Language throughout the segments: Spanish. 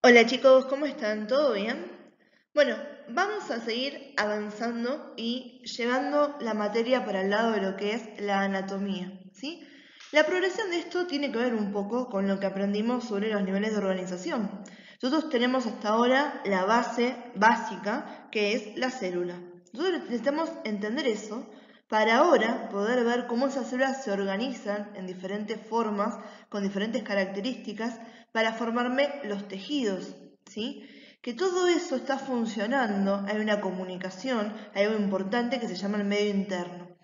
Hola chicos, ¿cómo están? ¿Todo bien? Bueno, vamos a seguir avanzando y llevando la materia para el lado de lo que es la anatomía, ¿sí? La progresión de esto tiene que ver un poco con lo que aprendimos sobre los niveles de organización. Nosotros tenemos hasta ahora la base básica, que es la célula. Nosotros necesitamos entender eso para ahora poder ver cómo esas células se organizan en diferentes formas, con diferentes características, para formarme los tejidos, ¿sí? Que todo eso está funcionando, hay una comunicación, hay algo importante que se llama el medio interno.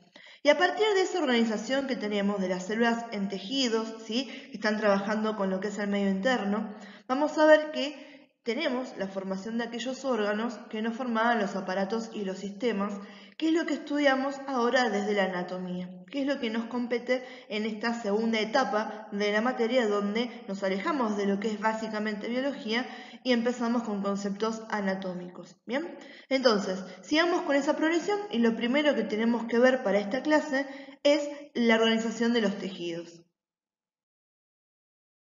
Y a partir de esa organización que tenemos de las células en tejidos, ¿sí? Que están trabajando con lo que es el medio interno, vamos a ver que tenemos la formación de aquellos órganos que nos formaban los aparatos y los sistemas, que es lo que estudiamos ahora desde la anatomía, que es lo que nos compete en esta segunda etapa de la materia, donde nos alejamos de lo que es básicamente biología y empezamos con conceptos anatómicos. ¿Bien? Entonces, sigamos con esa progresión y lo primero que tenemos que ver para esta clase es la organización de los tejidos.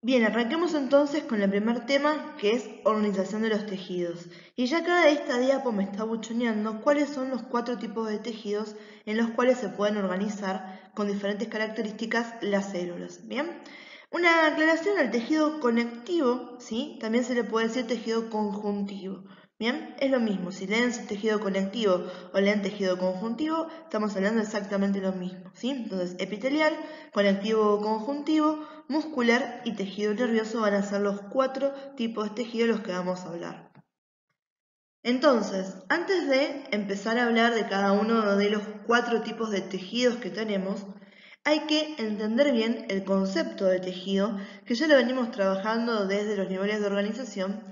Bien, arranquemos entonces con el primer tema, que es organización de los tejidos. Y ya acá esta diapo me está buchoneando cuáles son los 4 tipos de tejidos en los cuales se pueden organizar con diferentes características las células. Bien, una aclaración al tejido conectivo, ¿sí? También se le puede decir tejido conjuntivo. Bien, es lo mismo, si leen tejido conectivo o leen tejido conjuntivo, estamos hablando exactamente lo mismo, ¿sí? Entonces, epitelial, conectivo o conjuntivo, muscular y tejido nervioso van a ser los 4 tipos de tejido de los que vamos a hablar. Entonces, antes de empezar a hablar de cada uno de los 4 tipos de tejidos que tenemos, hay que entender bien el concepto de tejido, que ya lo venimos trabajando desde los niveles de organización,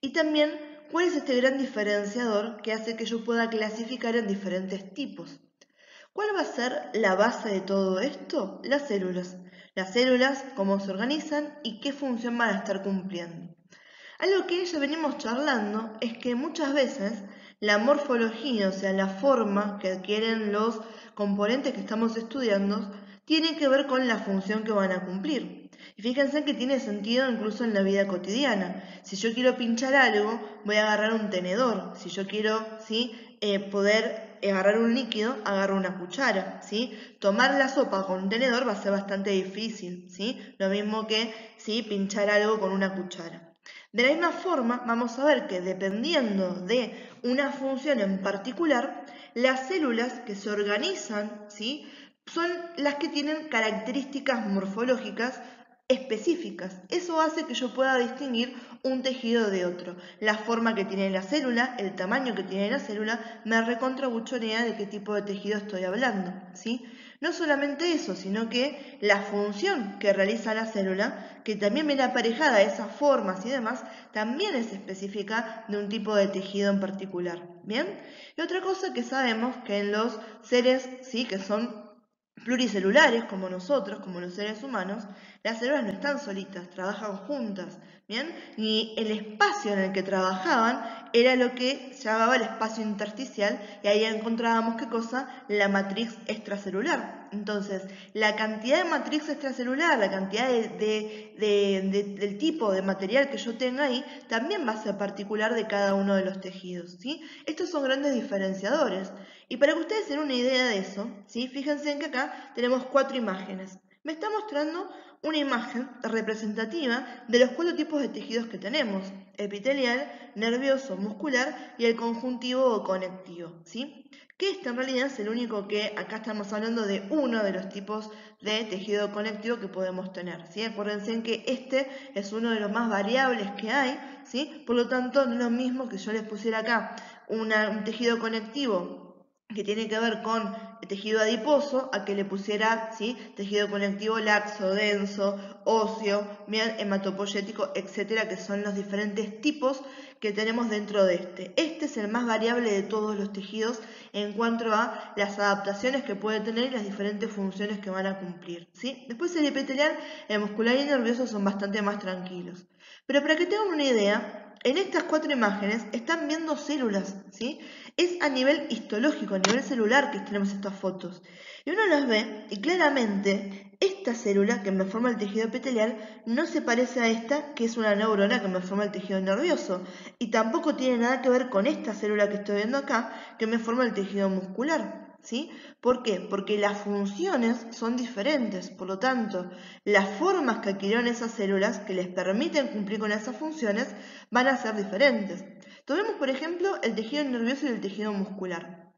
y también cuál es este gran diferenciador que hace que yo pueda clasificar en diferentes tipos. ¿Cuál va a ser la base de todo esto? Las células. Las células, cómo se organizan y qué función van a estar cumpliendo. Algo que ya venimos charlando es que muchas veces la morfología, o sea, la forma que adquieren los componentes que estamos estudiando, tiene que ver con la función que van a cumplir. Y fíjense que tiene sentido incluso en la vida cotidiana. Si yo quiero pinchar algo, voy a agarrar un tenedor. Si yo quiero, ¿sí? Poder agarrar un líquido, agarro una cuchara, ¿sí? Tomar la sopa con un tenedor va a ser bastante difícil, ¿sí? Lo mismo que, ¿sí? Pinchar algo con una cuchara. De la misma forma, vamos a ver que dependiendo de una función en particular, las células que se organizan, ¿sí? Son las que tienen características morfológicas específicas. Eso hace que yo pueda distinguir un tejido de otro. La forma que tiene la célula, el tamaño que tiene la célula, me recontrabuchonea de qué tipo de tejido estoy hablando, ¿sí? No solamente eso, sino que la función que realiza la célula, que también viene aparejada a esas formas y demás, también es específica de un tipo de tejido en particular. ¿Bien? Y otra cosa que sabemos que en los seres, ¿sí? Que son pluricelulares como nosotros, como los seres humanos, las células no están solitas, trabajan juntas, ¿bien? Y el espacio en el que trabajaban era lo que se llamaba el espacio intersticial, y ahí encontrábamos, ¿qué cosa? La matriz extracelular. Entonces, la cantidad de matriz extracelular, la cantidad del tipo de material que yo tenga ahí, también va a ser particular de cada uno de los tejidos, ¿sí? Estos son grandes diferenciadores. Y para que ustedes tengan una idea de eso, ¿sí? Fíjense en que acá tenemos 4 imágenes. Me está mostrando una imagen representativa de los 4 tipos de tejidos que tenemos: epitelial, nervioso, muscular y el conjuntivo o conectivo, ¿sí? Que este en realidad es el único que acá estamos hablando de uno de los tipos de tejido conectivo que podemos tener, ¿sí? Acuérdense en que este es uno de los más variables que hay, ¿sí? Por lo tanto, no es lo mismo que yo les pusiera acá un tejido conectivo que tiene que ver con el tejido adiposo, a que le pusiera, ¿sí? Tejido conectivo laxo, denso, óseo, hematopoyético, etcétera, que son los diferentes tipos que tenemos dentro de este. Este es el más variable de todos los tejidos en cuanto a las adaptaciones que puede tener y las diferentes funciones que van a cumplir, ¿sí? Después el epitelial, el muscular y el nervioso son bastante más tranquilos. Pero para que tengan una idea, en estas 4 imágenes están viendo células, ¿sí? Es a nivel histológico, a nivel celular que tenemos estas fotos. Y uno las ve y claramente esta célula que me forma el tejido epitelial no se parece a esta que es una neurona que me forma el tejido nervioso. Y tampoco tiene nada que ver con esta célula que estoy viendo acá que me forma el tejido muscular. ¿Sí? ¿Por qué? Porque las funciones son diferentes, por lo tanto, las formas que adquirieron esas células que les permiten cumplir con esas funciones van a ser diferentes. Tomemos, por ejemplo, el tejido nervioso y el tejido muscular.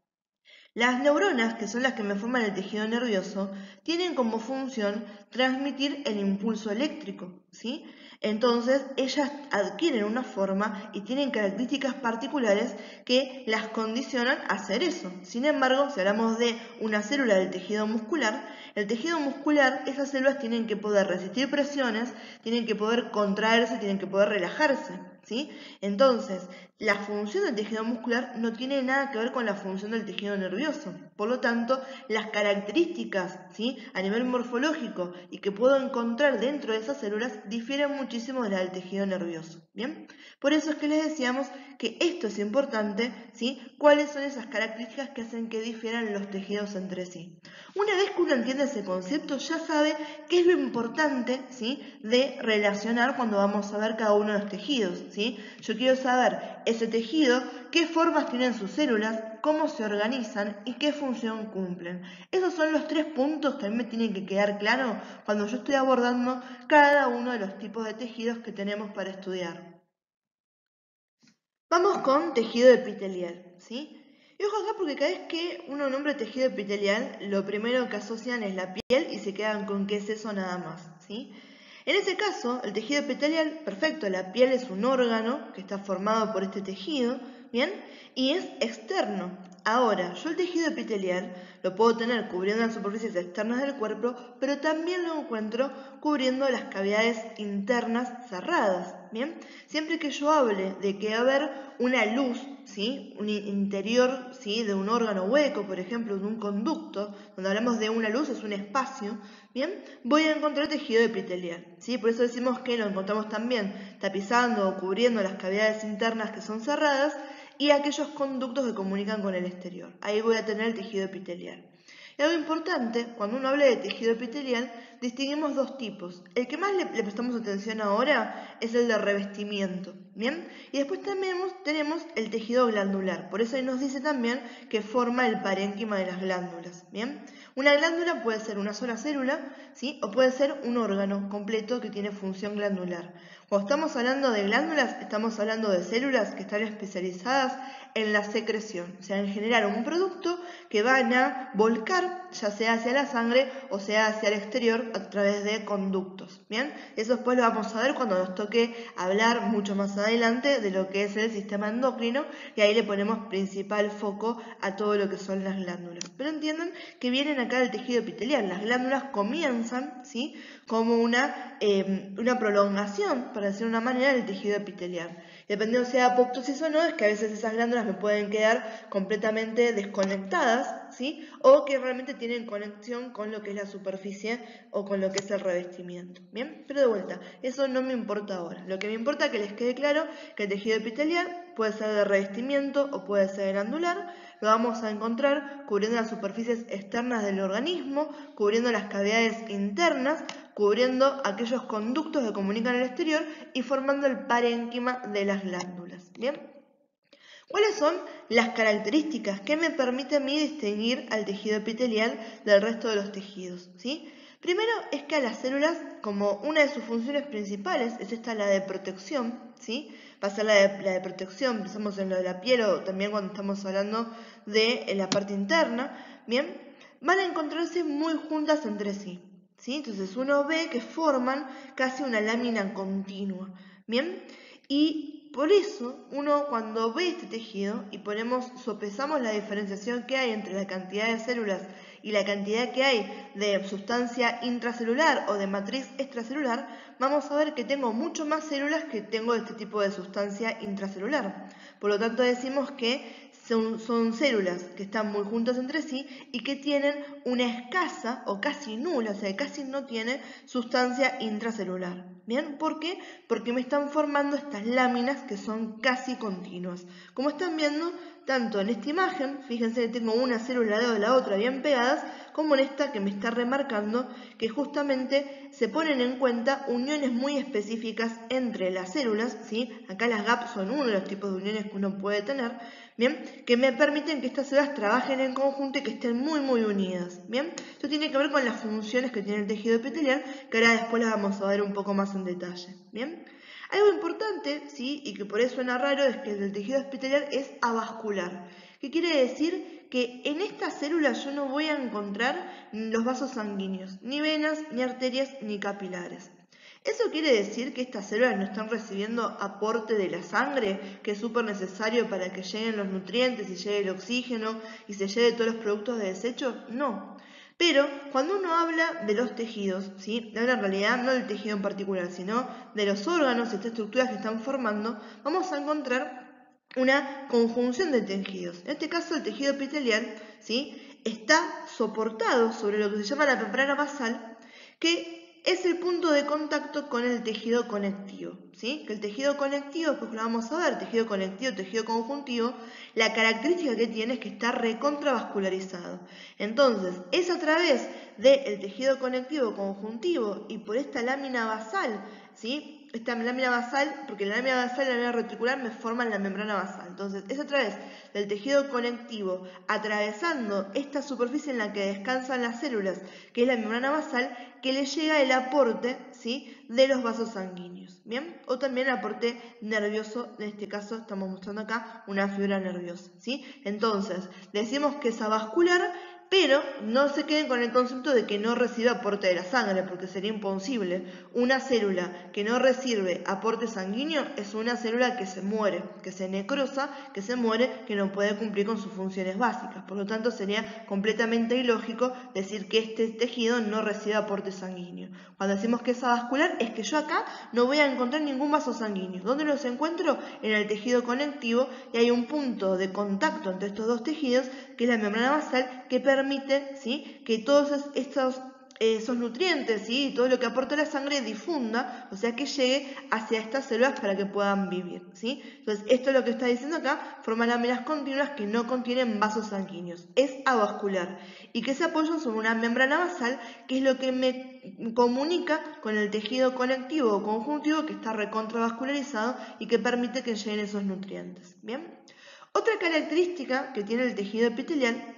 Las neuronas, que son las que me forman el tejido nervioso, tienen como función transmitir el impulso eléctrico, ¿sí? Entonces, ellas adquieren una forma y tienen características particulares que las condicionan a hacer eso. Sin embargo, si hablamos de una célula del tejido muscular, esas células tienen que poder resistir presiones, tienen que poder contraerse, tienen que poder relajarse, ¿sí? Entonces, la función del tejido muscular no tiene nada que ver con la función del tejido nervioso. Por lo tanto, las características, ¿sí?, a nivel morfológico y que puedo encontrar dentro de esas células difieren muchísimo de la del tejido nervioso. ¿Bien? Por eso es que les decíamos que esto es importante, ¿sí? ¿Cuáles son esas características que hacen que difieran los tejidos entre sí? Una vez que uno entiende ese concepto, ya sabe qué es lo importante, ¿sí?, de relacionar cuando vamos a ver cada uno de los tejidos, ¿sí? Yo quiero saber ese tejido, qué formas tienen sus células, cómo se organizan y qué función cumplen. Esos son los 3 puntos que a mí me tienen que quedar claros cuando yo estoy abordando cada uno de los tipos de tejidos que tenemos para estudiar. Vamos con tejido epitelial, ¿sí? Y ojo acá porque cada vez que uno nombra tejido epitelial, lo primero que asocian es la piel y se quedan con qué es eso nada más, ¿sí? En ese caso, el tejido epitelial, perfecto, la piel es un órgano que está formado por este tejido, ¿bien? Y es externo. Ahora, yo el tejido epitelial lo puedo tener cubriendo las superficies externas del cuerpo, pero también lo encuentro cubriendo las cavidades internas cerradas, ¿bien? Siempre que yo hable de que va a haber una luz, ¿sí?, un interior, ¿sí?, de un órgano hueco, por ejemplo, de un conducto, cuando hablamos de una luz es un espacio, ¿bien?, voy a encontrar tejido epitelial, ¿sí? Por eso decimos que lo encontramos también tapizando o cubriendo las cavidades internas que son cerradas y aquellos conductos que comunican con el exterior. Ahí voy a tener el tejido epitelial. Y algo importante, cuando uno habla de tejido epitelial, distinguimos 2 tipos. El que más le prestamos atención ahora es el de revestimiento, ¿bien? Y después también tenemos el tejido glandular. Por eso ahí nos dice también que forma el parénquima de las glándulas, ¿bien? Una glándula puede ser una sola célula, ¿sí?, o puede ser un órgano completo que tiene función glandular. Cuando estamos hablando de glándulas, estamos hablando de células que están especializadas en la secreción, o sea, en generar un producto que van a volcar, ya sea hacia la sangre o sea hacia el exterior a través de conductos, ¿bien? Eso después lo vamos a ver cuando nos toque hablar mucho más adelante de lo que es el sistema endocrino y ahí le ponemos principal foco a todo lo que son las glándulas. Pero entiendan que vienen acá del tejido epitelial, las glándulas comienzan, ¿sí?, como una prolongación, para decir una manera, del tejido epitelial. Dependiendo si sea apoptosis o no, es que a veces esas glándulas me pueden quedar completamente desconectadas, ¿sí?, o que realmente tienen conexión con lo que es la superficie o con lo que es el revestimiento. ¿Bien? Pero de vuelta, eso no me importa ahora. Lo que me importa es que les quede claro que el tejido epitelial puede ser de revestimiento o puede ser glandular. Lo vamos a encontrar cubriendo las superficies externas del organismo, cubriendo las cavidades internas, cubriendo aquellos conductos que comunican al exterior y formando el parénquima de las glándulas. ¿Bien? ¿Cuáles son las características que me permiten a mí distinguir al tejido epitelial del resto de los tejidos? ¿Sí? Primero es que a las células, como una de sus funciones principales, es esta la de protección, ¿sí? Va a ser la de protección, pensamos en lo de la piel o también cuando estamos hablando de la parte interna, ¿bien? Van a encontrarse muy juntas entre sí, ¿sí? Entonces uno ve que forman casi una lámina continua, ¿bien? Y por eso uno cuando ve este tejido y sopesamos la diferenciación que hay entre la cantidad de células y la cantidad que hay de sustancia intracelular o de matriz extracelular, vamos a ver que tengo mucho más células que tengo este tipo de sustancia intracelular. Por lo tanto decimos que son células que están muy juntas entre sí y que tienen una escasa o casi nula, o sea, casi no tiene sustancia intracelular. ¿Bien? ¿Por qué? Porque me están formando estas láminas que son casi continuas. Como están viendo, tanto en esta imagen, fíjense que tengo una célula al lado de la otra bien pegadas, como en esta que me está remarcando que justamente se ponen en cuenta uniones muy específicas entre las células, ¿sí? Acá las gaps son uno de los tipos de uniones que uno puede tener, ¿bien? Que me permiten que estas células trabajen en conjunto y que estén muy unidas, ¿bien? Esto tiene que ver con las funciones que tiene el tejido epitelial, que ahora después las vamos a ver un poco más en detalle, ¿bien? Algo importante, ¿sí? Y que por eso suena raro, es que el tejido epitelial es avascular. ¿Qué quiere decir? Que en estas células yo no voy a encontrar los vasos sanguíneos, ni venas, ni arterias, ni capilares. Eso quiere decir que estas células no están recibiendo aporte de la sangre, que es súper necesario para que lleguen los nutrientes y llegue el oxígeno y se lleve todos los productos de desecho. No. Pero cuando uno habla de los tejidos, ¿sí? Habla en realidad no del tejido en particular, sino de los órganos y estas estructuras que están formando, vamos a encontrar una conjunción de tejidos. En este caso el tejido epitelial, ¿sí? Está soportado sobre lo que se llama la membrana basal, que es el punto de contacto con el tejido conectivo, ¿sí? Que el tejido conectivo, después lo vamos a ver, tejido conectivo, tejido conjuntivo, la característica que tiene es que está recontravascularizado. Entonces, es a través del tejido conectivo conjuntivo y por esta lámina basal, ¿sí? Esta lámina basal, porque la lámina basal y la lámina reticular me forman la membrana basal. Entonces, es a través del tejido conectivo, atravesando esta superficie en la que descansan las células, que es la membrana basal, que le llega el aporte, ¿sí? De los vasos sanguíneos, ¿bien? O también el aporte nervioso, en este caso estamos mostrando acá una fibra nerviosa, ¿sí? Entonces, decimos que es avascular, pero no se queden con el concepto de que no recibe aporte de la sangre, porque sería imposible. Una célula que no recibe aporte sanguíneo es una célula que se muere, que se necrosa, que se muere, que no puede cumplir con sus funciones básicas. Por lo tanto, sería completamente ilógico decir que este tejido no recibe aporte sanguíneo. Cuando decimos que es avascular, es que yo acá no voy a encontrar ningún vaso sanguíneo. ¿Dónde los encuentro? En el tejido conectivo, y hay un punto de contacto entre estos dos tejidos, que es la membrana basal, que permite, ¿sí? Que todos esos nutrientes, ¿sí? Y todo lo que aporta la sangre difunda, o sea que llegue hacia estas células para que puedan vivir, ¿sí? Entonces, esto es lo que está diciendo acá, forma láminas continuas que no contienen vasos sanguíneos, es avascular y que se apoyan sobre una membrana basal, que es lo que me comunica con el tejido conectivo o conjuntivo que está recontravascularizado y que permite que lleguen esos nutrientes, ¿bien? Otra característica que tiene el tejido epitelial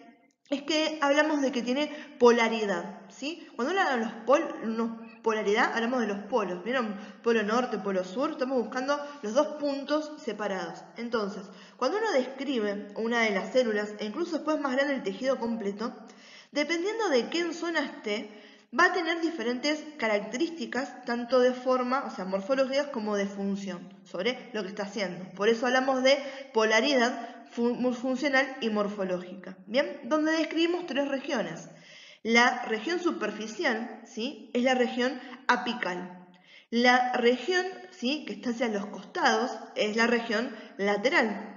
es que hablamos de que tiene polaridad, ¿sí? Cuando hablamos de los polaridad, hablamos de los polos, ¿vieron? Polo norte, polo sur, estamos buscando los dos puntos separados. Entonces, cuando uno describe una de las células, e incluso después más grande el tejido completo, dependiendo de qué zona esté, va a tener diferentes características, tanto de forma, o sea, morfológicas, como de función, sobre lo que está haciendo. Por eso hablamos de polaridad funcional y morfológica, ¿bien? Donde describimos tres regiones. La región superficial, ¿sí? Es la región apical. La región, ¿sí? Que está hacia los costados, es la región lateral.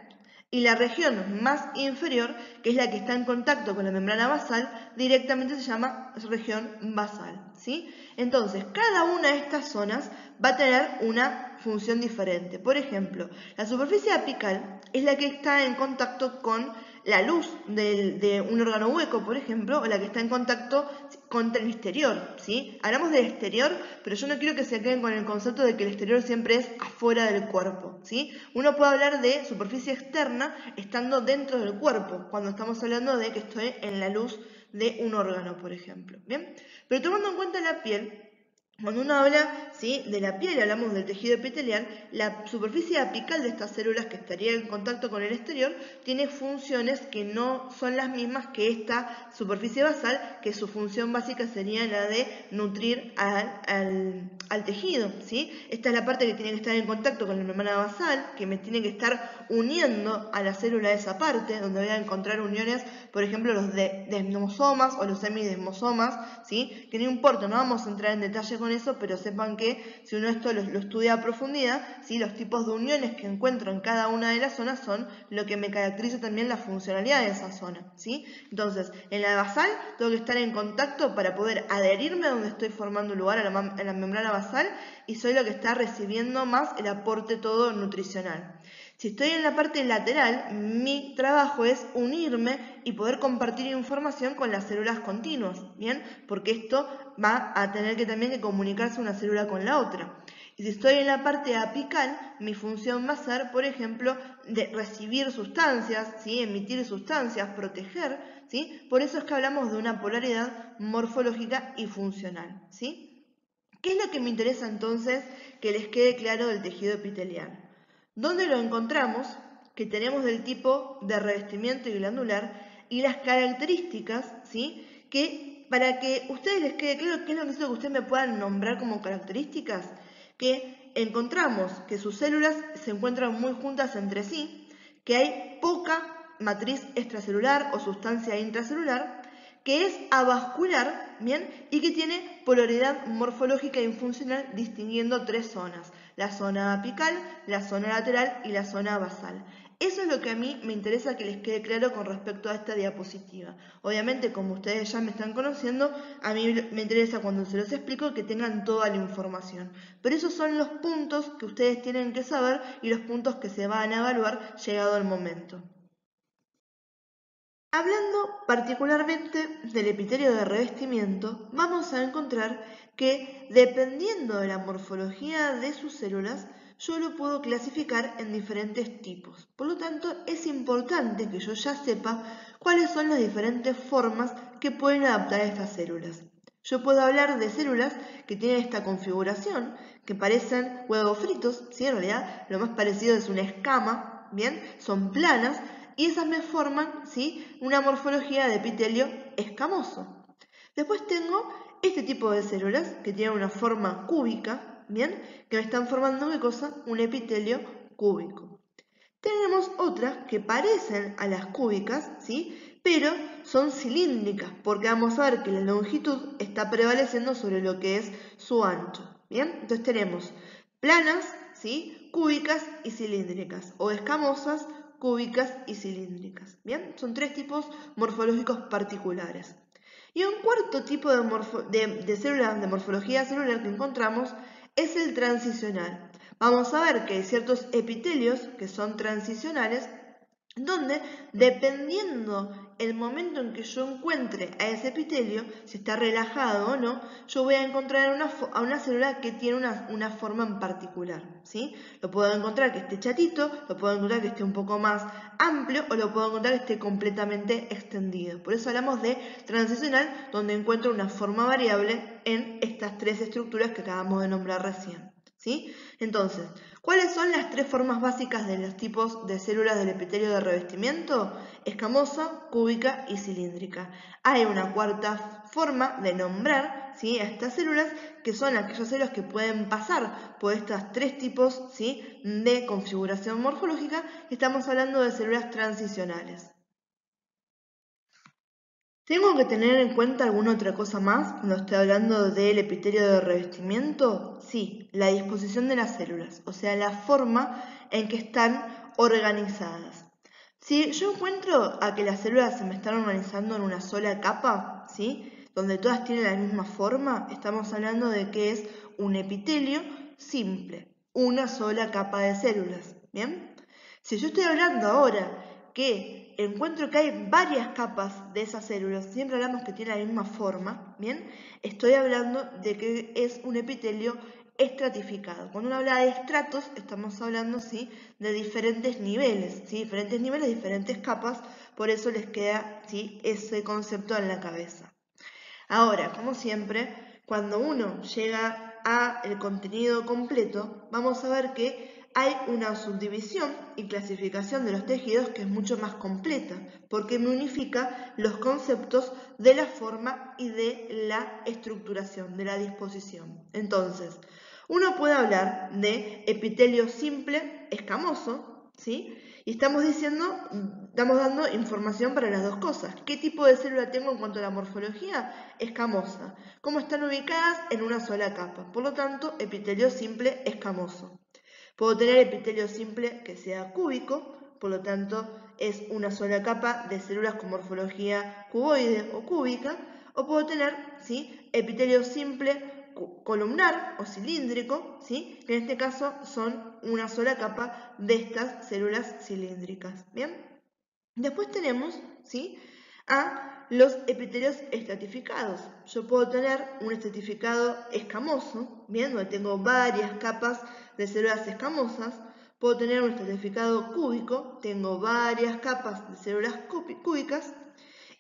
Y la región más inferior, que es la que está en contacto con la membrana basal, directamente se llama región basal, ¿sí? Entonces, cada una de estas zonas va a tener una función diferente. Por ejemplo, la superficie apical es la que está en contacto con la luz de un órgano hueco, por ejemplo, o la que está en contacto contra el exterior, ¿sí? Hablamos del exterior, pero yo no quiero que se queden con el concepto de que el exterior siempre es afuera del cuerpo, ¿sí? Uno puede hablar de superficie externa estando dentro del cuerpo, cuando estamos hablando de que estoy en la luz de un órgano, por ejemplo, ¿bien? Pero tomando en cuenta la piel, cuando uno habla, ¿sí? De la piel, hablamos del tejido epitelial, la superficie apical de estas células que estaría en contacto con el exterior tiene funciones que no son las mismas que esta superficie basal, que su función básica sería la de nutrir al tejido, ¿sí? Esta es la parte que tiene que estar en contacto con la membrana basal, que me tiene que estar uniendo a la célula de esa parte, donde voy a encontrar uniones, por ejemplo, los desmosomas o los semidesmosomas, ¿sí? Que no importa, no vamos a entrar en detalle con con eso, pero sepan que si uno esto lo estudia a profundidad, ¿sí? Los tipos de uniones que encuentro en cada una de las zonas son lo que me caracteriza también la funcionalidad de esa zona, ¿sí? Entonces, en la basal tengo que estar en contacto para poder adherirme a donde estoy formando lugar, a la membrana basal, y soy lo que está recibiendo más el aporte todo nutricional. Si estoy en la parte lateral, mi trabajo es unirme y poder compartir información con las células continuas, ¿bien? Porque esto va a tener que también que comunicarse una célula con la otra. Y si estoy en la parte apical, mi función va a ser, por ejemplo, de recibir sustancias, ¿sí? Emitir sustancias, proteger, ¿sí? Por eso es que hablamos de una polaridad morfológica y funcional, ¿sí? ¿Qué es lo que me interesa entonces que les quede claro del tejido epitelial? ¿Dónde lo encontramos? Que tenemos del tipo de revestimiento y glandular y las características, ¿sí? Que para que a ustedes les quede claro qué es lo que necesito que ustedes me puedan nombrar como características, que encontramos que sus células se encuentran muy juntas entre sí, que hay poca matriz extracelular o sustancia intracelular, que es avascular, ¿bien? Y que tiene polaridad morfológica y funcional distinguiendo tres zonas, la zona apical, la zona lateral y la zona basal. Eso es lo que a mí me interesa que les quede claro con respecto a esta diapositiva. Obviamente, como ustedes ya me están conociendo, a mí me interesa cuando se los explico que tengan toda la información. Pero esos son los puntos que ustedes tienen que saber y los puntos que se van a evaluar llegado el momento. Hablando particularmente del epitelio de revestimiento, vamos a encontrar que dependiendo de la morfología de sus células, yo lo puedo clasificar en diferentes tipos. Por lo tanto, es importante que yo ya sepa cuáles son las diferentes formas que pueden adaptar a estas células. Yo puedo hablar de células que tienen esta configuración, que parecen huevos fritos, ¿sí? En realidad lo más parecido es una escama, ¿bien? Son planas, y esas me forman, ¿sí? Una morfología de epitelio escamoso. Después tengo este tipo de células que tienen una forma cúbica, ¿bien? Que me están formando, ¿qué cosa? Un epitelio cúbico. Tenemos otras que parecen a las cúbicas, ¿sí? Pero son cilíndricas, porque vamos a ver que la longitud está prevaleciendo sobre lo que es su ancho, ¿bien? Entonces tenemos planas, ¿sí? Cúbicas y cilíndricas, o escamosas, cúbicas y cilíndricas, ¿bien? Son tres tipos morfológicos particulares. Y un cuarto tipo de células de morfología celular que encontramos es el transicional. Vamos a ver que hay ciertos epitelios que son transicionales, donde dependiendo el momento en que yo encuentre a ese epitelio, si está relajado o no, yo voy a encontrar a una célula que tiene una forma en particular, ¿sí? Lo puedo encontrar que esté chatito, lo puedo encontrar que esté un poco más amplio o lo puedo encontrar que esté completamente extendido. Por eso hablamos de transicional, donde encuentro una forma variable en estas tres estructuras que acabamos de nombrar recién, ¿sí? Entonces, ¿cuáles son las tres formas básicas de los tipos de células del epitelio de revestimiento? Escamosa, cúbica y cilíndrica. Hay una cuarta forma de nombrar, ¿sí? A estas células, que son aquellas células que pueden pasar por estos tres tipos, ¿sí? De configuración morfológica. Estamos hablando de células transicionales. ¿Tengo que tener en cuenta alguna otra cosa más cuando estoy hablando del epitelio de revestimiento? Sí, la disposición de las células, o sea, la forma en que están organizadas. Si yo encuentro a que las células se me están organizando en una sola capa, ¿sí? Donde todas tienen la misma forma, estamos hablando de que es un epitelio simple, una sola capa de células, ¿bien? Si yo estoy hablando ahora que encuentro que hay varias capas de esas células, siempre hablamos que tiene la misma forma, ¿bien? Estoy hablando de que es un epitelio estratificado. Cuando uno habla de estratos, estamos hablando, ¿sí? De diferentes niveles, ¿sí? Diferentes niveles, diferentes capas, por eso les queda, ¿sí? Ese concepto en la cabeza. Ahora, como siempre, cuando uno llega al contenido completo, vamos a ver que hay una subdivisión y clasificación de los tejidos que es mucho más completa, porque me unifica los conceptos de la forma y de la estructuración, de la disposición. Entonces, uno puede hablar de epitelio simple escamoso, ¿sí? Y estamos diciendo estamos dando información para las dos cosas. ¿Qué tipo de célula tengo en cuanto a la morfología? Escamosa. ¿Cómo están ubicadas? En una sola capa. Por lo tanto, epitelio simple escamoso. Puedo tener epitelio simple que sea cúbico, por lo tanto es una sola capa de células con morfología cuboide o cúbica, o puedo tener, ¿sí?, epitelio simple columnar o cilíndrico, ¿sí?, que en este caso son una sola capa de estas células cilíndricas. ¿Bien? Después tenemos, ¿sí?, a los epitelios estratificados. Yo puedo tener un estratificado escamoso, ¿bien?, donde tengo varias capas de células escamosas. Puedo tener un estratificado cúbico, tengo varias capas de células cúbicas.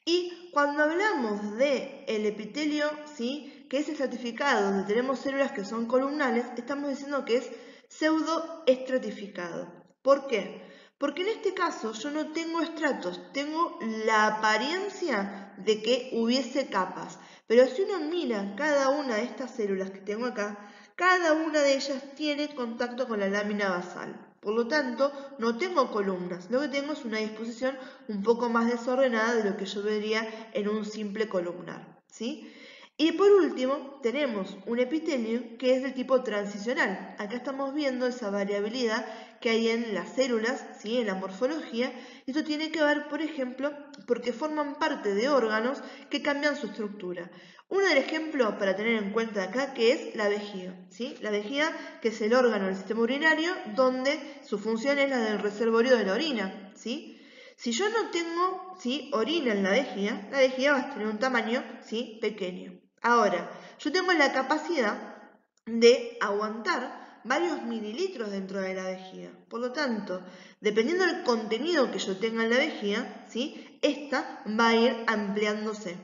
Y cuando hablamos del epitelio, ¿sí?, que es estratificado, donde tenemos células que son columnales, estamos diciendo que es pseudoestratificado. ¿Por qué? Porque en este caso yo no tengo estratos, tengo la apariencia de que hubiese capas. Pero si uno mira cada una de estas células que tengo acá, cada una de ellas tiene contacto con la lámina basal. Por lo tanto, no tengo columnas, lo que tengo es una disposición un poco más desordenada de lo que yo vería en un simple columnar, ¿sí? Y por último, tenemos un epitelio que es del tipo transicional. Acá estamos viendo esa variabilidad que hay en las células, ¿sí?, en la morfología. Y esto tiene que ver, por ejemplo, porque forman parte de órganos que cambian su estructura. Uno del ejemplo para tener en cuenta acá que es la vejiga, ¿sí? La vejiga, que es el órgano del sistema urinario donde su función es la del reservorio de la orina, ¿sí? Si yo no tengo, ¿sí?, orina en la vejiga va a tener un tamaño, ¿sí?, pequeño. Ahora, yo tengo la capacidad de aguantar varios mililitros dentro de la vejiga. Por lo tanto, dependiendo del contenido que yo tenga en la vejiga, ¿sí?, esta va a ir ampliándose.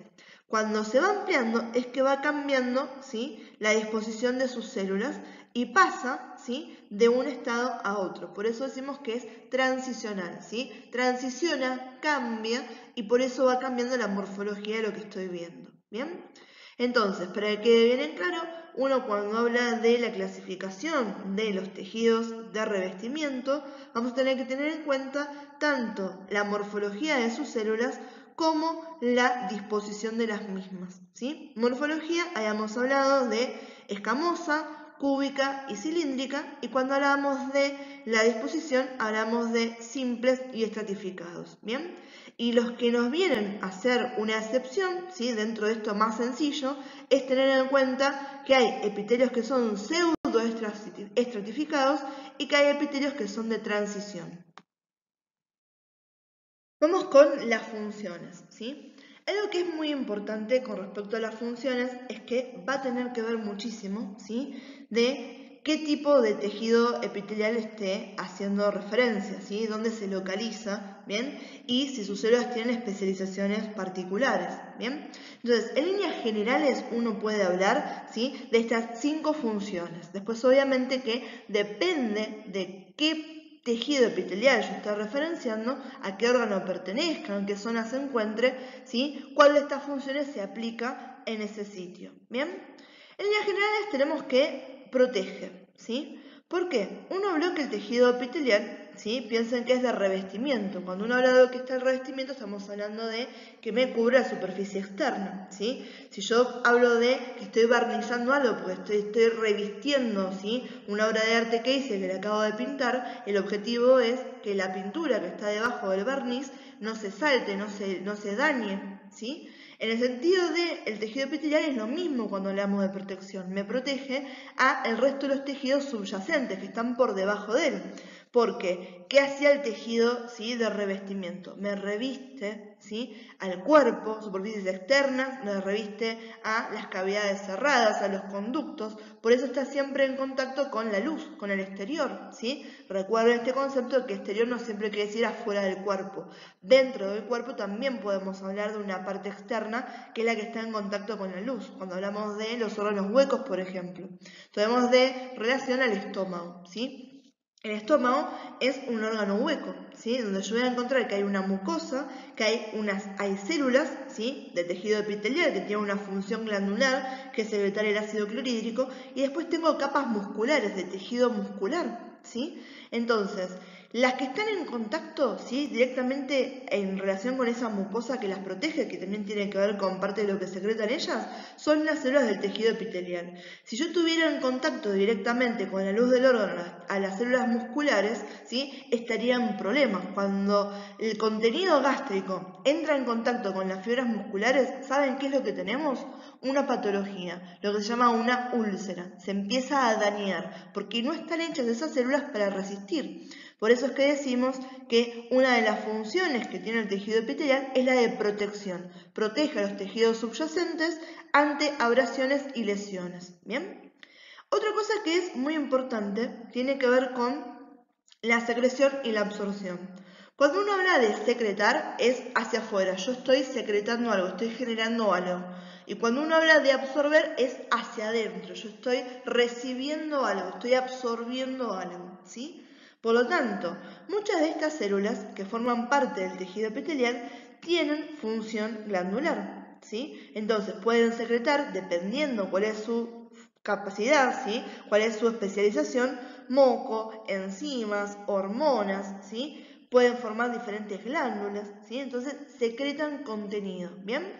Cuando se va ampliando es que va cambiando, ¿sí?, la disposición de sus células y pasa, ¿sí?, de un estado a otro. Por eso decimos que es transicional, ¿sí? Transiciona, cambia y por eso va cambiando la morfología de lo que estoy viendo. ¿Bien? Entonces, para que quede bien en claro, uno cuando habla de la clasificación de los tejidos de revestimiento, vamos a tener que tener en cuenta tanto la morfología de sus células como la disposición de las mismas, ¿sí? Morfología, habíamos hablado de escamosa, cúbica y cilíndrica, y cuando hablamos de la disposición hablamos de simples y estratificados, ¿bien? Y los que nos vienen a hacer una excepción, ¿sí?, dentro de esto más sencillo, es tener en cuenta que hay epitelios que son pseudoestratificados y que hay epitelios que son de transición. Vamos con las funciones, ¿sí? Algo que es muy importante con respecto a las funciones es que va a tener que ver muchísimo, ¿sí?, de qué tipo de tejido epitelial esté haciendo referencia, ¿sí?, dónde se localiza, ¿bien? Y si sus células tienen especializaciones particulares, ¿bien? Entonces, en líneas generales uno puede hablar, ¿sí?, de estas 5 funciones. Después, obviamente, que depende de qué tejido epitelial yo estoy referenciando, a qué órgano pertenezca, en qué zona se encuentre, ¿sí?, cuál de estas funciones se aplica en ese sitio. ¿Bien? En líneas generales tenemos que protege, ¿sí? ¿Por qué? Uno habló que el tejido epitelial, ¿sí?, piensen que es de revestimiento. Cuando uno habla de lo que está el revestimiento, estamos hablando de que me cubre la superficie externa, ¿sí? Si yo hablo de que estoy barnizando algo porque estoy revistiendo, ¿sí?, una obra de arte que hice, que le acabo de pintar, el objetivo es que la pintura que está debajo del barniz no se salte, no se dañe, ¿sí? En el sentido del tejido epitelial es lo mismo cuando hablamos de protección. Me protege al resto de los tejidos subyacentes que están por debajo de él. Porque, ¿qué hacía el tejido, ¿sí?, de revestimiento? Me reviste, ¿sí?, al cuerpo, superficies externas, me reviste a las cavidades cerradas, a los conductos. Por eso está siempre en contacto con la luz, con el exterior, ¿sí? Recuerden este concepto de que exterior no siempre quiere decir afuera del cuerpo. Dentro del cuerpo también podemos hablar de una parte externa que es la que está en contacto con la luz. Cuando hablamos de los órganos huecos, por ejemplo. Tenemos de relación al estómago, ¿sí? El estómago es un órgano hueco, ¿sí?, donde yo voy a encontrar que hay una mucosa, que hay células, ¿sí?, de tejido epitelial que tienen una función glandular que es secretar el ácido clorhídrico, y después tengo capas musculares de tejido muscular, ¿sí? Entonces, Las que están en contacto, ¿sí? Directamente en relación con esa mucosa que las protege, que también tiene que ver con parte de lo que secretan ellas, son las células del tejido epitelial. Si yo estuviera en contacto directamente con la luz del órgano a las células musculares, ¿sí? Estaría en problemas. Cuando el contenido gástrico entra en contacto con las fibras musculares, ¿saben qué es lo que tenemos? Una patología, lo que se llama una úlcera. Se empieza a dañar porque no están hechas esas células para resistir. Por eso es que decimos que una de las funciones que tiene el tejido epitelial es la de protección. Protege a los tejidos subyacentes ante abrasiones y lesiones. ¿Bien? Otra cosa que es muy importante tiene que ver con la secreción y la absorción. Cuando uno habla de secretar es hacia afuera, yo estoy secretando algo, estoy generando algo. Y cuando uno habla de absorber es hacia adentro, yo estoy recibiendo algo, estoy absorbiendo algo, ¿sí? Por lo tanto, muchas de estas células que forman parte del tejido epitelial tienen función glandular, ¿sí? Entonces pueden secretar, dependiendo cuál es su capacidad, ¿sí? Cuál es su especialización, moco, enzimas, hormonas, ¿sí? Pueden formar diferentes glándulas, ¿sí? Entonces secretan contenido, ¿bien?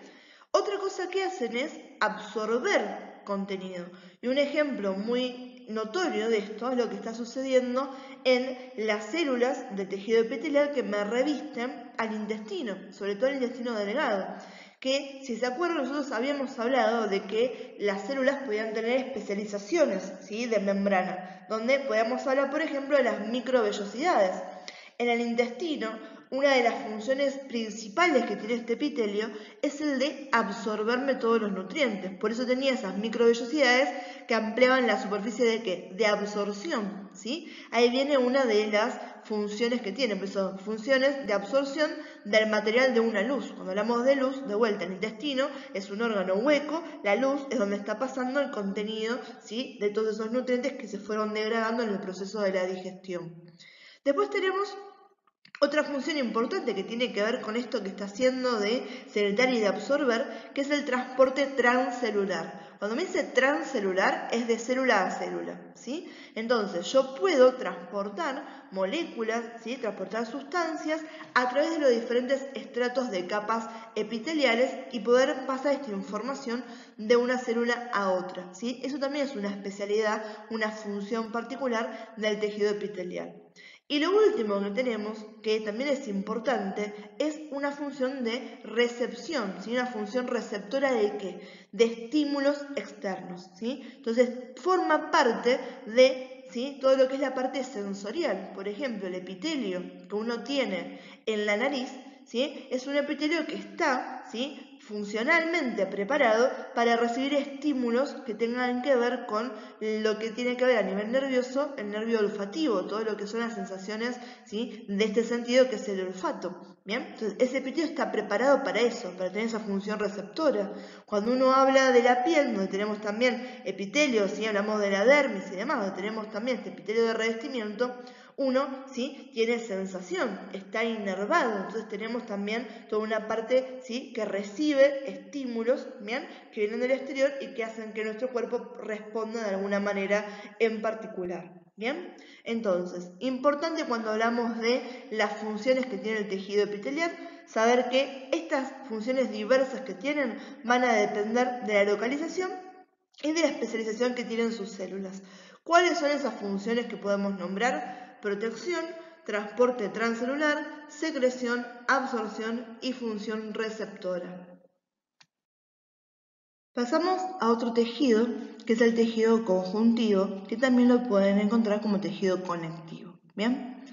Otra cosa que hacen es absorber contenido. Y un ejemplo muy notorio de esto es lo que está sucediendo en las células de tejido epitelial que me revisten al intestino, sobre todo el intestino delgado. Que, si se acuerdan, nosotros habíamos hablado de que las células podían tener especializaciones, ¿sí? De membrana, donde podíamos hablar, por ejemplo, de las microvellosidades. En el intestino, una de las funciones principales que tiene este epitelio es el de absorberme todos los nutrientes. Por eso tenía esas microvellosidades que ampliaban la superficie de ¿qué? De absorción, ¿sí? Ahí viene una de las funciones que tiene, pues son funciones de absorción del material de una luz. Cuando hablamos de luz, de vuelta, el intestino es un órgano hueco, la luz es donde está pasando el contenido, ¿sí? De todos esos nutrientes que se fueron degradando en el proceso de la digestión. Después tenemos otra función importante que tiene que ver con esto que está haciendo de secretar y de absorber, que es el transporte transcelular. Cuando me dice transcelular, es de célula a célula, ¿sí? Entonces, yo puedo transportar moléculas, ¿sí? Transportar sustancias a través de los diferentes estratos de capas epiteliales y poder pasar esta información de una célula a otra, ¿sí? Eso también es una especialidad, una función particular del tejido epitelial. Y lo último que tenemos, que también es importante, es una función de recepción, ¿sí? Una función receptora de ¿qué? De estímulos externos, ¿sí? Entonces, forma parte de, ¿sí? Todo lo que es la parte sensorial. Por ejemplo, el epitelio que uno tiene en la nariz, ¿sí? Es un epitelio que está, ¿sí? Funcionalmente preparado para recibir estímulos que tengan que ver con lo que tiene que ver a nivel nervioso, el nervio olfativo, todo lo que son las sensaciones, ¿sí? De este sentido que es el olfato. ¿Bien? Entonces, ese epitelio está preparado para eso, para tener esa función receptora. Cuando uno habla de la piel, donde tenemos también epitelio, ¿sí? Hablamos de la dermis y demás, donde tenemos también este epitelio de revestimiento, uno, ¿sí? Tiene sensación, está inervado, entonces tenemos también toda una parte, ¿sí? Que recibe estímulos, ¿bien? Que vienen del exterior y que hacen que nuestro cuerpo responda de alguna manera en particular. ¿Bien? Entonces, importante cuando hablamos de las funciones que tiene el tejido epitelial, saber que estas funciones diversas que tienen van a depender de la localización y de la especialización que tienen sus células. ¿Cuáles son esas funciones que podemos nombrar? Protección, transporte transcelular, secreción, absorción y función receptora. Pasamos a otro tejido, que es el tejido conjuntivo, que también lo pueden encontrar como tejido conectivo. ¿Bien?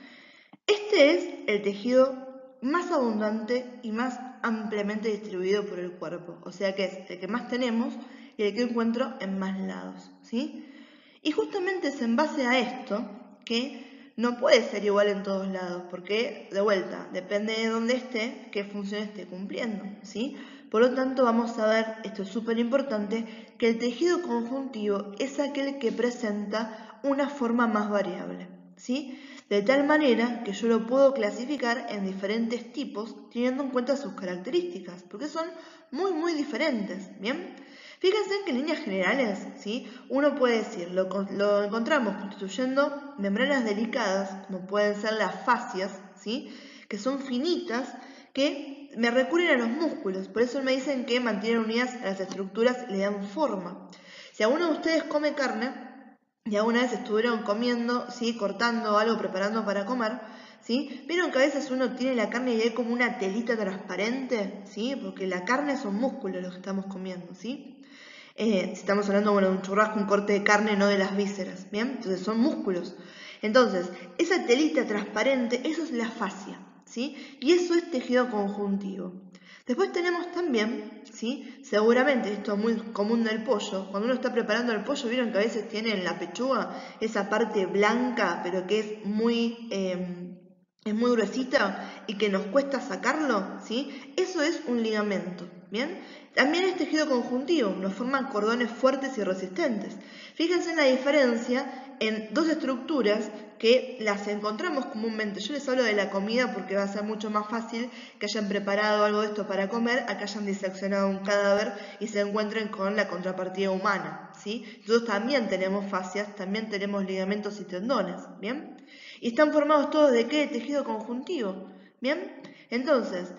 Este es el tejido más abundante y más ampliamente distribuido por el cuerpo, o sea que es el que más tenemos y el que encuentro en más lados, ¿sí? Y justamente es en base a esto que no puede ser igual en todos lados, porque, de vuelta, depende de dónde esté, qué función esté cumpliendo, ¿sí? Por lo tanto, vamos a ver, esto es súper importante, que el tejido conjuntivo es aquel que presenta una forma más variable, ¿sí? De tal manera que yo lo puedo clasificar en diferentes tipos teniendo en cuenta sus características, porque son muy diferentes, ¿bien? Fíjense que en líneas generales, ¿sí? Uno puede decir, lo encontramos constituyendo membranas delicadas, como pueden ser las fascias, ¿sí? Que son finitas, que me recurren a los músculos, por eso me dicen que mantienen unidas a las estructuras y le dan forma. Si alguno de ustedes come carne, y alguna vez estuvieron comiendo, ¿sí? Cortando algo, preparando para comer, ¿sí? Vieron que a veces uno tiene la carne y hay como una telita transparente, ¿sí? Porque la carne son músculos los que estamos comiendo, ¿sí? Si estamos hablando, bueno, de un churrasco, un corte de carne, no de las vísceras, ¿bien? Entonces son músculos. Entonces, esa telita transparente, eso es la fascia, ¿sí? Y eso es tejido conjuntivo. Después tenemos también, ¿sí? Seguramente esto es muy común del pollo. Cuando uno está preparando el pollo, vieron que a veces tiene en la pechuga esa parte blanca, pero que es muy gruesita y que nos cuesta sacarlo, ¿sí? Eso es un ligamento, ¿bien? También es tejido conjuntivo, nos forman cordones fuertes y resistentes. Fíjense en la diferencia en dos estructuras que las encontramos comúnmente. Yo les hablo de la comida porque va a ser mucho más fácil que hayan preparado algo de esto para comer a que hayan diseccionado un cadáver y se encuentren con la contrapartida humana, ¿sí? Nosotros también tenemos fascias, también tenemos ligamentos y tendones, ¿bien? Y están formados todos de ¿qué? Tejido conjuntivo, ¿bien? Entonces,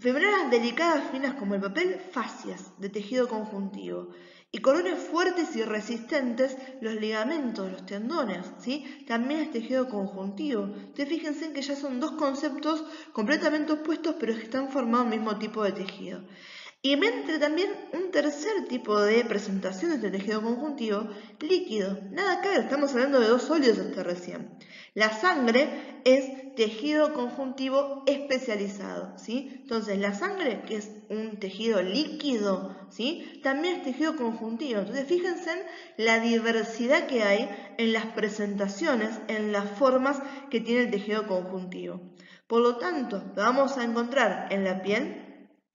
membranas delicadas finas como el papel, fascias de tejido conjuntivo. Y cordones fuertes y resistentes, los ligamentos, los tendones, ¿sí? También es tejido conjuntivo. Entonces fíjense que ya son dos conceptos completamente opuestos, pero que están formados el mismo tipo de tejido. Y me entra también un tercer tipo de presentación de este tejido conjuntivo, líquido. Nada que ver, estamos hablando de dos sólidos hasta recién. La sangre es tejido conjuntivo especializado, ¿sí? Entonces, la sangre, que es un tejido líquido, ¿sí? También es tejido conjuntivo. Entonces, fíjense en la diversidad que hay en las presentaciones, en las formas que tiene el tejido conjuntivo. Por lo tanto, lo vamos a encontrar en la piel,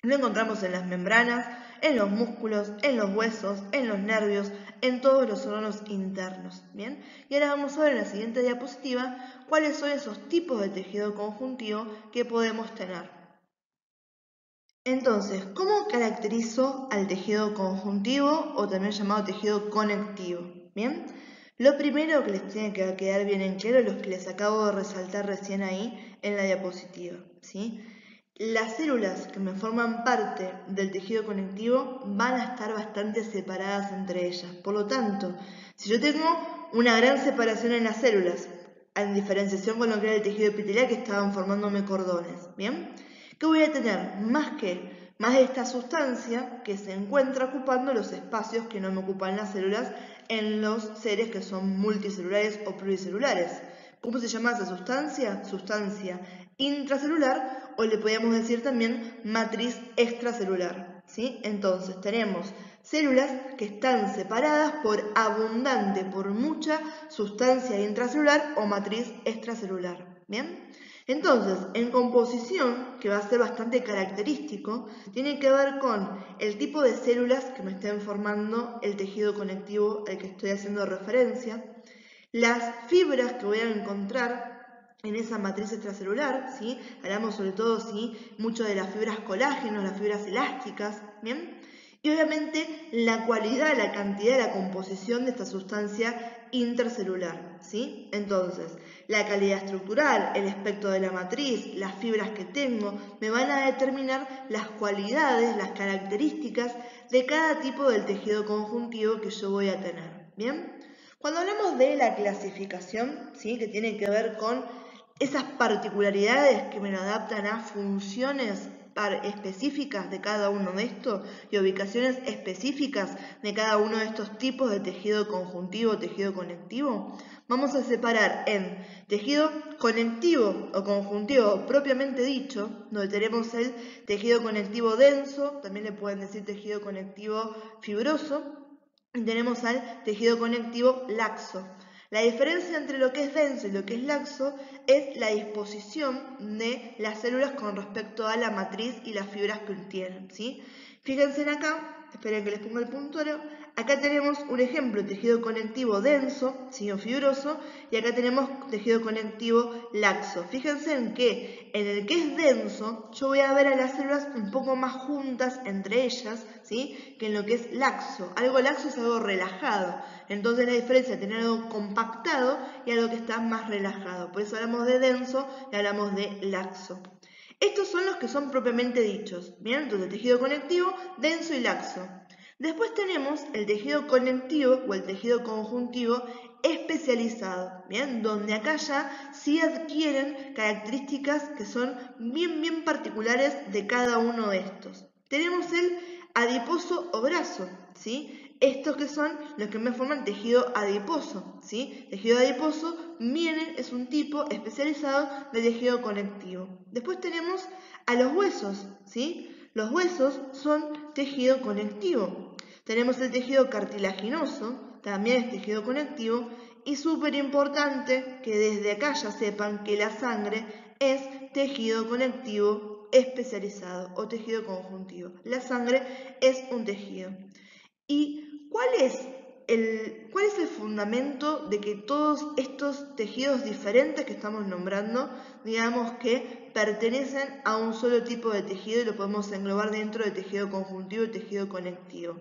lo encontramos en las membranas, en los músculos, en los huesos, en los nervios, en todos los órganos internos. ¿Bien? Y ahora vamos a ver en la siguiente diapositiva cuáles son esos tipos de tejido conjuntivo que podemos tener. Entonces, ¿cómo caracterizo al tejido conjuntivo o también llamado tejido conectivo? ¿Bien? Lo primero que les tiene que quedar bien en claro es lo que les acabo de resaltar recién ahí en la diapositiva, ¿sí? Las células que me forman parte del tejido conectivo van a estar bastante separadas entre ellas. Por lo tanto, si yo tengo una gran separación en las células, en diferenciación con lo que era el tejido epitelial que estaban formándome cordones, ¿bien? ¿Qué voy a tener? Más de esta sustancia que se encuentra ocupando los espacios que no me ocupan las células en los seres que son multicelulares o pluricelulares. ¿Cómo se llama esa sustancia? Sustancia intracelular, o le podríamos decir también matriz extracelular, ¿sí? Entonces tenemos células que están separadas por abundante, por mucha sustancia intracelular o matriz extracelular, ¿bien? Entonces, en composición, que va a ser bastante característico, tiene que ver con el tipo de células que me estén formando el tejido conectivo al que estoy haciendo referencia, las fibras que voy a encontrar en esa matriz extracelular, ¿sí? Hablamos sobre todo, ¿sí? Mucho de las fibras colágeno, las fibras elásticas, ¿bien? Y obviamente la cualidad, la cantidad, la composición de esta sustancia intercelular, ¿sí? Entonces, la calidad estructural, el espectro de la matriz, las fibras que tengo, me van a determinar las cualidades, las características de cada tipo del tejido conjuntivo que yo voy a tener, ¿bien? Cuando hablamos de la clasificación, ¿sí? Que tiene que ver con esas particularidades que me lo adaptan a funciones específicas de cada uno de estos y ubicaciones específicas de cada uno de estos tipos de tejido conjuntivo o tejido conectivo, vamos a separar en tejido conectivo o conjuntivo propiamente dicho, donde tenemos el tejido conectivo denso, también le pueden decir tejido conectivo fibroso, y tenemos al tejido conectivo laxo. La diferencia entre lo que es denso y lo que es laxo es la disposición de las células con respecto a la matriz y las fibras que tienen, ¿sí? Fíjense en acá, esperen que les ponga el puntuario, acá tenemos un ejemplo, tejido conectivo denso, ¿sí? O fibroso, y acá tenemos tejido conectivo laxo. Fíjense en que en el que es denso, yo voy a ver a las células un poco más juntas entre ellas, ¿sí? Que en lo que es laxo. Algo laxo es algo relajado. Entonces la diferencia de tener algo compactado y algo que está más relajado. Por eso hablamos de denso y hablamos de laxo. Estos son los que son propiamente dichos. Bien, entonces tejido conectivo, denso y laxo. Después tenemos el tejido conectivo o el tejido conjuntivo especializado, ¿bien? Donde acá ya sí adquieren características que son bien particulares de cada uno de estos. Tenemos el adiposo o graso, ¿sí? Estos que son los que me forman tejido adiposo, ¿sí? Tejido adiposo es un tipo especializado de tejido conectivo. Después tenemos a los huesos, ¿sí? Los huesos son tejido conectivo. Tenemos el tejido cartilaginoso, también es tejido conectivo, y súper importante que desde acá ya sepan que la sangre es tejido conectivo especializado o tejido conjuntivo. La sangre es un tejido. ¿Y cuál es el fundamento de que todos estos tejidos diferentes que estamos nombrando, digamos que pertenecen a un solo tipo de tejido y lo podemos englobar dentro de tejido conjuntivo y tejido conectivo?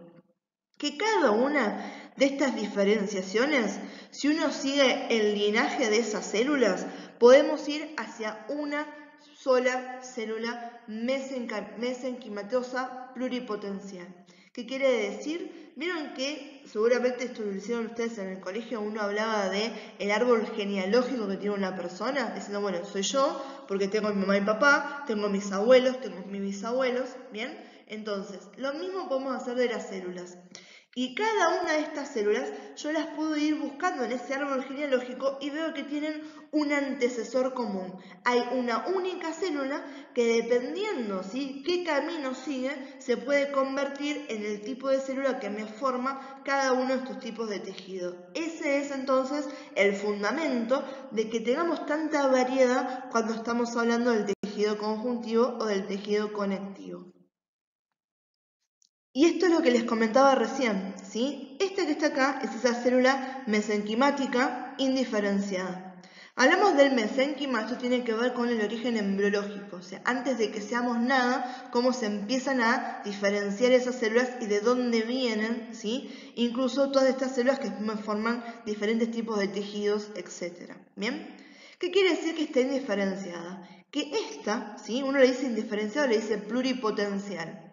Que cada una de estas diferenciaciones, si uno sigue el linaje de esas células, podemos ir hacia una sola célula mesenquimatosa pluripotencial. ¿Qué quiere decir? Vieron que seguramente esto lo hicieron ustedes en el colegio, uno hablaba de el árbol genealógico que tiene una persona, diciendo, bueno, soy yo, porque tengo mi mamá y papá, tengo mis abuelos, tengo mis bisabuelos, ¿bien? Entonces, lo mismo podemos hacer de las células. Y cada una de estas células yo las puedo ir buscando en ese árbol genealógico y veo que tienen un antecesor común. Hay una única célula que dependiendo ¿sí? qué camino sigue, se puede convertir en el tipo de célula que me forma cada uno de estos tipos de tejido. Ese es entonces el fundamento de que tengamos tanta variedad cuando estamos hablando del tejido conjuntivo o del tejido conectivo. Y esto es lo que les comentaba recién, ¿sí? Esta que está acá es esa célula mesenquimática indiferenciada. Hablamos del mesenquima, esto tiene que ver con el origen embriológico, o sea, antes de que seamos nada, cómo se empiezan a diferenciar esas células y de dónde vienen, ¿sí? Incluso todas estas células que forman diferentes tipos de tejidos, etc. ¿Bien? ¿Qué quiere decir que esté indiferenciada? Que esta, ¿sí? Uno le dice indiferenciado, le dice pluripotencial.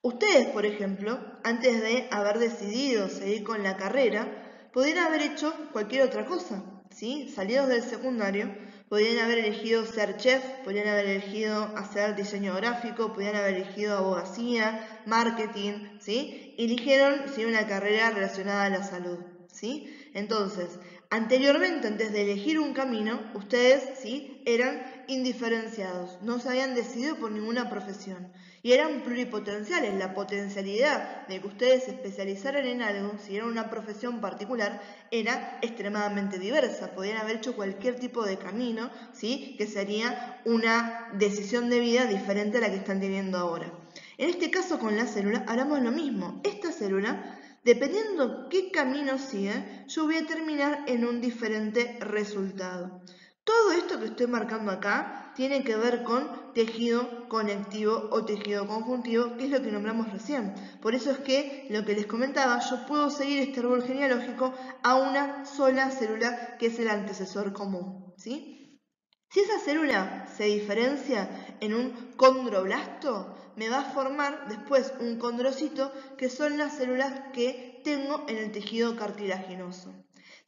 Ustedes, por ejemplo, antes de haber decidido seguir con la carrera, podrían haber hecho cualquier otra cosa, ¿sí? Salidos del secundario, podrían haber elegido ser chef, podrían haber elegido hacer diseño gráfico, podrían haber elegido abogacía, marketing, ¿sí? Eligieron ¿sí? una carrera relacionada a la salud, ¿sí? Entonces, anteriormente, antes de elegir un camino, ustedes ¿sí? eran indiferenciados, no se habían decidido por ninguna profesión. Y eran pluripotenciales, la potencialidad de que ustedes se especializaran en algo, si era una profesión particular, era extremadamente diversa. Podían haber hecho cualquier tipo de camino, ¿sí? Que sería una decisión de vida diferente a la que están teniendo ahora. En este caso con la célula hablamos lo mismo. Esta célula, dependiendo qué camino sigue, yo voy a terminar en un diferente resultado. Todo esto que estoy marcando acá tiene que ver con tejido conectivo o tejido conjuntivo, que es lo que nombramos recién. Por eso es que, lo que les comentaba, yo puedo seguir este árbol genealógico a una sola célula que es el antecesor común, ¿sí? Si esa célula se diferencia en un condroblasto, me va a formar después un condrocito, que son las células que tengo en el tejido cartilaginoso.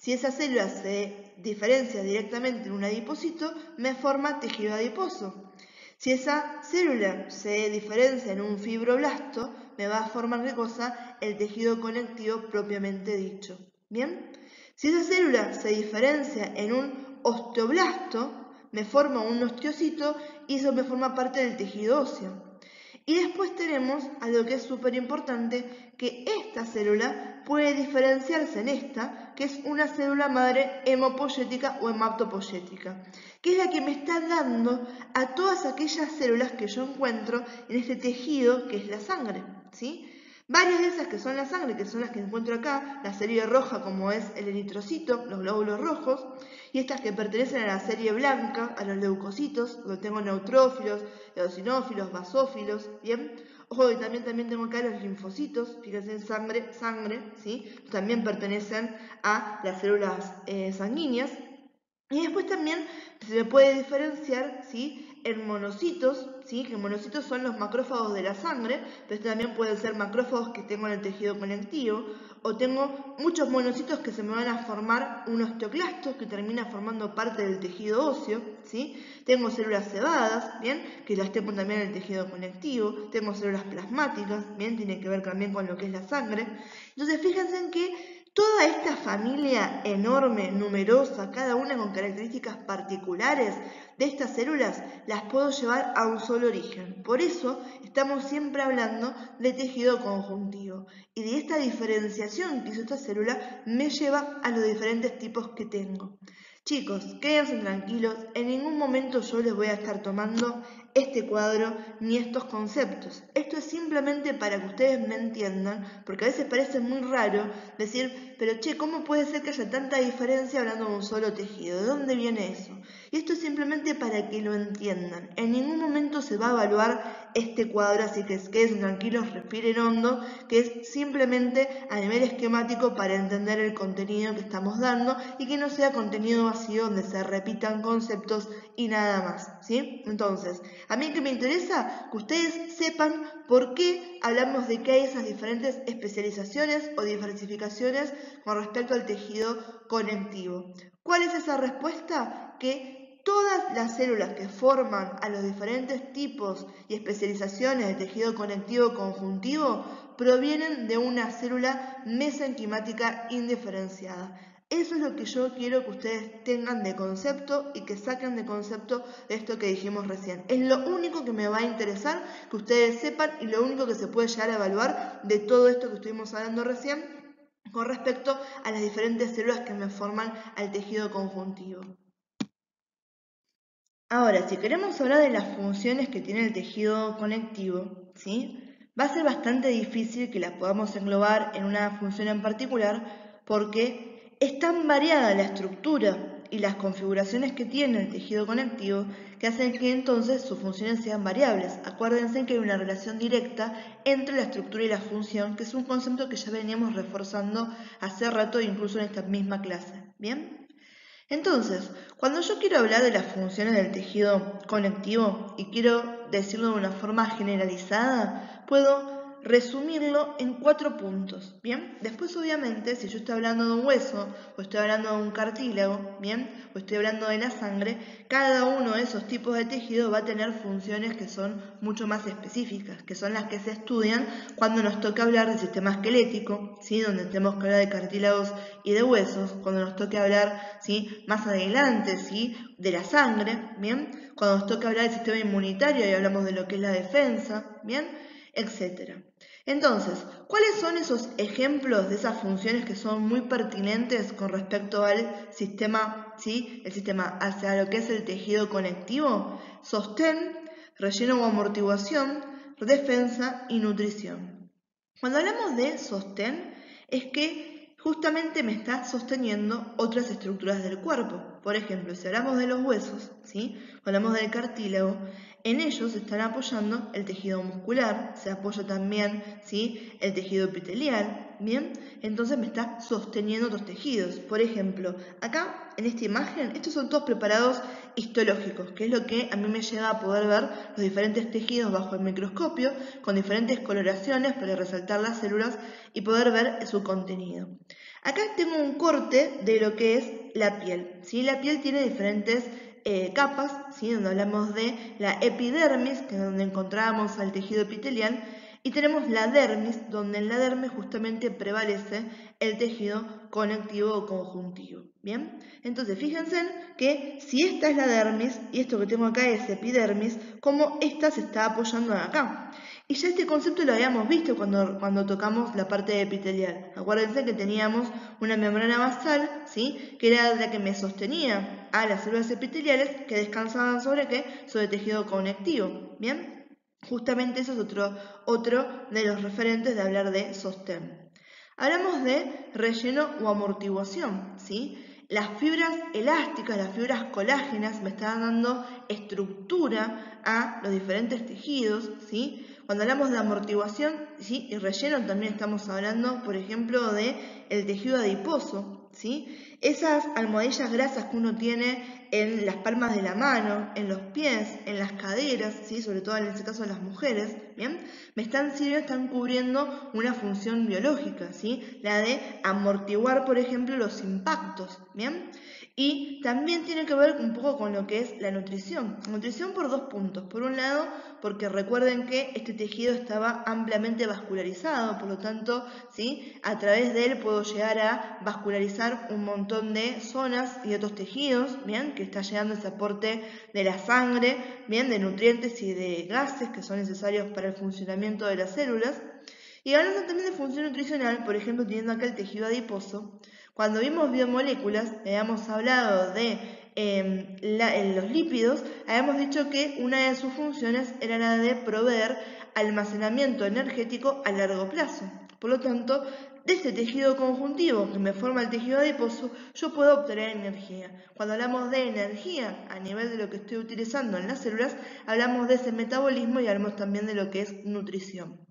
Si esa célula se diferencia directamente en un adipocito, me forma tejido adiposo. Si esa célula se diferencia en un fibroblasto, me va a formar ¿qué cosa? El tejido conectivo propiamente dicho. ¿Bien? Si esa célula se diferencia en un osteoblasto, me forma un osteocito y eso me forma parte del tejido óseo. Y después tenemos algo que es súper importante, que esta célula puede diferenciarse en esta, que es una célula madre hemopoyética o hematopoyética, que es la que me está dando a todas aquellas células que yo encuentro en este tejido que es la sangre, ¿sí? Varias de esas que son la sangre, que son las que encuentro acá, la serie roja como es el eritrocito, los glóbulos rojos, y estas que pertenecen a la serie blanca, a los leucocitos, donde tengo neutrófilos, eosinófilos, basófilos, ¿bien? Ojo, y también tengo acá los linfocitos, fíjense en sangre, ¿sí? También pertenecen a las células sanguíneas. Y después también se le puede diferenciar, ¿sí?, en monocitos, ¿sí?, que monocitos son los macrófagos de la sangre, pero también pueden ser macrófagos que tengo en el tejido conectivo, o tengo muchos monocitos que se me van a formar un osteoclastos que termina formando parte del tejido óseo, ¿sí? Tengo células cebadas, ¿bien?, que las tengo también en el tejido conectivo, tengo células plasmáticas, ¿bien?, tiene que ver también con lo que es la sangre. Entonces fíjense en que toda esta familia enorme, numerosa, cada una con características particulares de estas células, las puedo llevar a un solo origen. Por eso estamos siempre hablando de tejido conjuntivo. Y de esta diferenciación que hizo esta célula me lleva a los diferentes tipos que tengo. Chicos, quédense tranquilos, en ningún momento yo les voy a estar tomando este cuadro ni estos conceptos. Esto es simplemente para que ustedes me entiendan, porque a veces parece muy raro decir, pero che, ¿cómo puede ser que haya tanta diferencia hablando de un solo tejido? ¿De dónde viene eso? Y esto es simplemente para que lo entiendan. En ningún momento se va a evaluar este cuadro, así que quédense tranquilos, respiren hondo, que es simplemente a nivel esquemático para entender el contenido que estamos dando y que no sea contenido vacío donde se repitan conceptos y nada más, ¿sí? Entonces, a mí que me interesa que ustedes sepan por qué hablamos de que hay esas diferentes especializaciones o diversificaciones con respecto al tejido conectivo. ¿Cuál es esa respuesta? Que todas las células que forman a los diferentes tipos y especializaciones de tejido conectivo conjuntivo provienen de una célula mesenquimática indiferenciada. Eso es lo que yo quiero que ustedes tengan de concepto y que saquen de concepto de esto que dijimos recién. Es lo único que me va a interesar que ustedes sepan y lo único que se puede llegar a evaluar de todo esto que estuvimos hablando recién con respecto a las diferentes células que me forman al tejido conjuntivo. Ahora, si queremos hablar de las funciones que tiene el tejido conectivo, ¿sí?, va a ser bastante difícil que las podamos englobar en una función en particular porque es tan variada la estructura y las configuraciones que tiene el tejido conectivo que hacen que entonces sus funciones sean variables. Acuérdense que hay una relación directa entre la estructura y la función, que es un concepto que ya veníamos reforzando hace rato, incluso en esta misma clase. ¿Bien? Entonces, cuando yo quiero hablar de las funciones del tejido conectivo y quiero decirlo de una forma generalizada, puedo resumirlo en 4 puntos, ¿bien? Después, obviamente, si yo estoy hablando de un hueso, o estoy hablando de un cartílago, ¿bien?, o estoy hablando de la sangre, cada uno de esos tipos de tejido va a tener funciones que son mucho más específicas, que son las que se estudian cuando nos toca hablar del sistema esquelético, ¿sí?, donde tenemos que hablar de cartílagos y de huesos, cuando nos toque hablar, ¿sí?, más adelante, ¿sí?, de la sangre, ¿bien?, cuando nos toque hablar del sistema inmunitario y hablamos de lo que es la defensa, ¿bien?, etcétera. Entonces, ¿cuáles son esos ejemplos de esas funciones que son muy pertinentes con respecto al sistema, ¿sí?, el sistema hacia lo que es el tejido conectivo? Sostén, relleno o amortiguación, defensa y nutrición. Cuando hablamos de sostén, es que justamente me está sosteniendo otras estructuras del cuerpo. Por ejemplo, si hablamos de los huesos, ¿sí?, hablamos del cartílago, en ellos se están apoyando el tejido muscular, se apoya también, ¿sí?, el tejido epitelial, ¿bien? Entonces me está sosteniendo otros tejidos. Por ejemplo, acá en esta imagen, estos son todos preparados histológicos, que es lo que a mí me lleva a poder ver los diferentes tejidos bajo el microscopio, con diferentes coloraciones para resaltar las células y poder ver su contenido. Acá tengo un corte de lo que es la piel, ¿sí? La piel tiene diferentes capas, ¿sí?, donde hablamos de la epidermis, que es donde encontramos al tejido epitelial, y tenemos la dermis, donde en la dermis justamente prevalece el tejido conectivo o conjuntivo. ¿Bien? Entonces, fíjense que si esta es la dermis y esto que tengo acá es epidermis, como esta se está apoyando acá. Y ya este concepto lo habíamos visto cuando tocamos la parte epitelial. Acuérdense que teníamos una membrana basal, ¿sí?, que era la que me sostenía a las células epiteliales que descansaban ¿sobre qué? Sobre tejido conectivo. ¿Bien? Justamente eso es otro de los referentes de hablar de sostén. Hablamos de relleno o amortiguación, ¿sí? Las fibras elásticas, las fibras colágenas me están dando estructura a los diferentes tejidos, ¿sí? Cuando hablamos de amortiguación, ¿sí? Y relleno también estamos hablando, por ejemplo, de el tejido adiposo, ¿sí? Esas almohadillas grasas que uno tiene en las palmas de la mano, en los pies, en las caderas, ¿sí? Sobre todo en este caso de las mujeres, ¿bien? Me están sirviendo, están cubriendo una función biológica, ¿sí? La de amortiguar, por ejemplo, los impactos, ¿bien? Y también tiene que ver un poco con lo que es la nutrición. Nutrición por dos puntos. Por un lado, porque recuerden que este tejido estaba ampliamente vascularizado, por lo tanto, ¿sí? A través de él puedo llegar a vascularizar un montón de zonas y otros tejidos, ¿bien? Que está llegando ese aporte de la sangre, ¿bien? De nutrientes y de gases que son necesarios para el funcionamiento de las células. Y hablando también de función nutricional, por ejemplo, teniendo acá el tejido adiposo, cuando vimos biomoléculas, habíamos hablado de los lípidos, habíamos dicho que una de sus funciones era la de proveer almacenamiento energético a largo plazo. Por lo tanto, de este tejido conjuntivo que me forma el tejido adiposo, yo puedo obtener energía. Cuando hablamos de energía a nivel de lo que estoy utilizando en las células, hablamos de ese metabolismo y hablamos también de lo que es nutrición.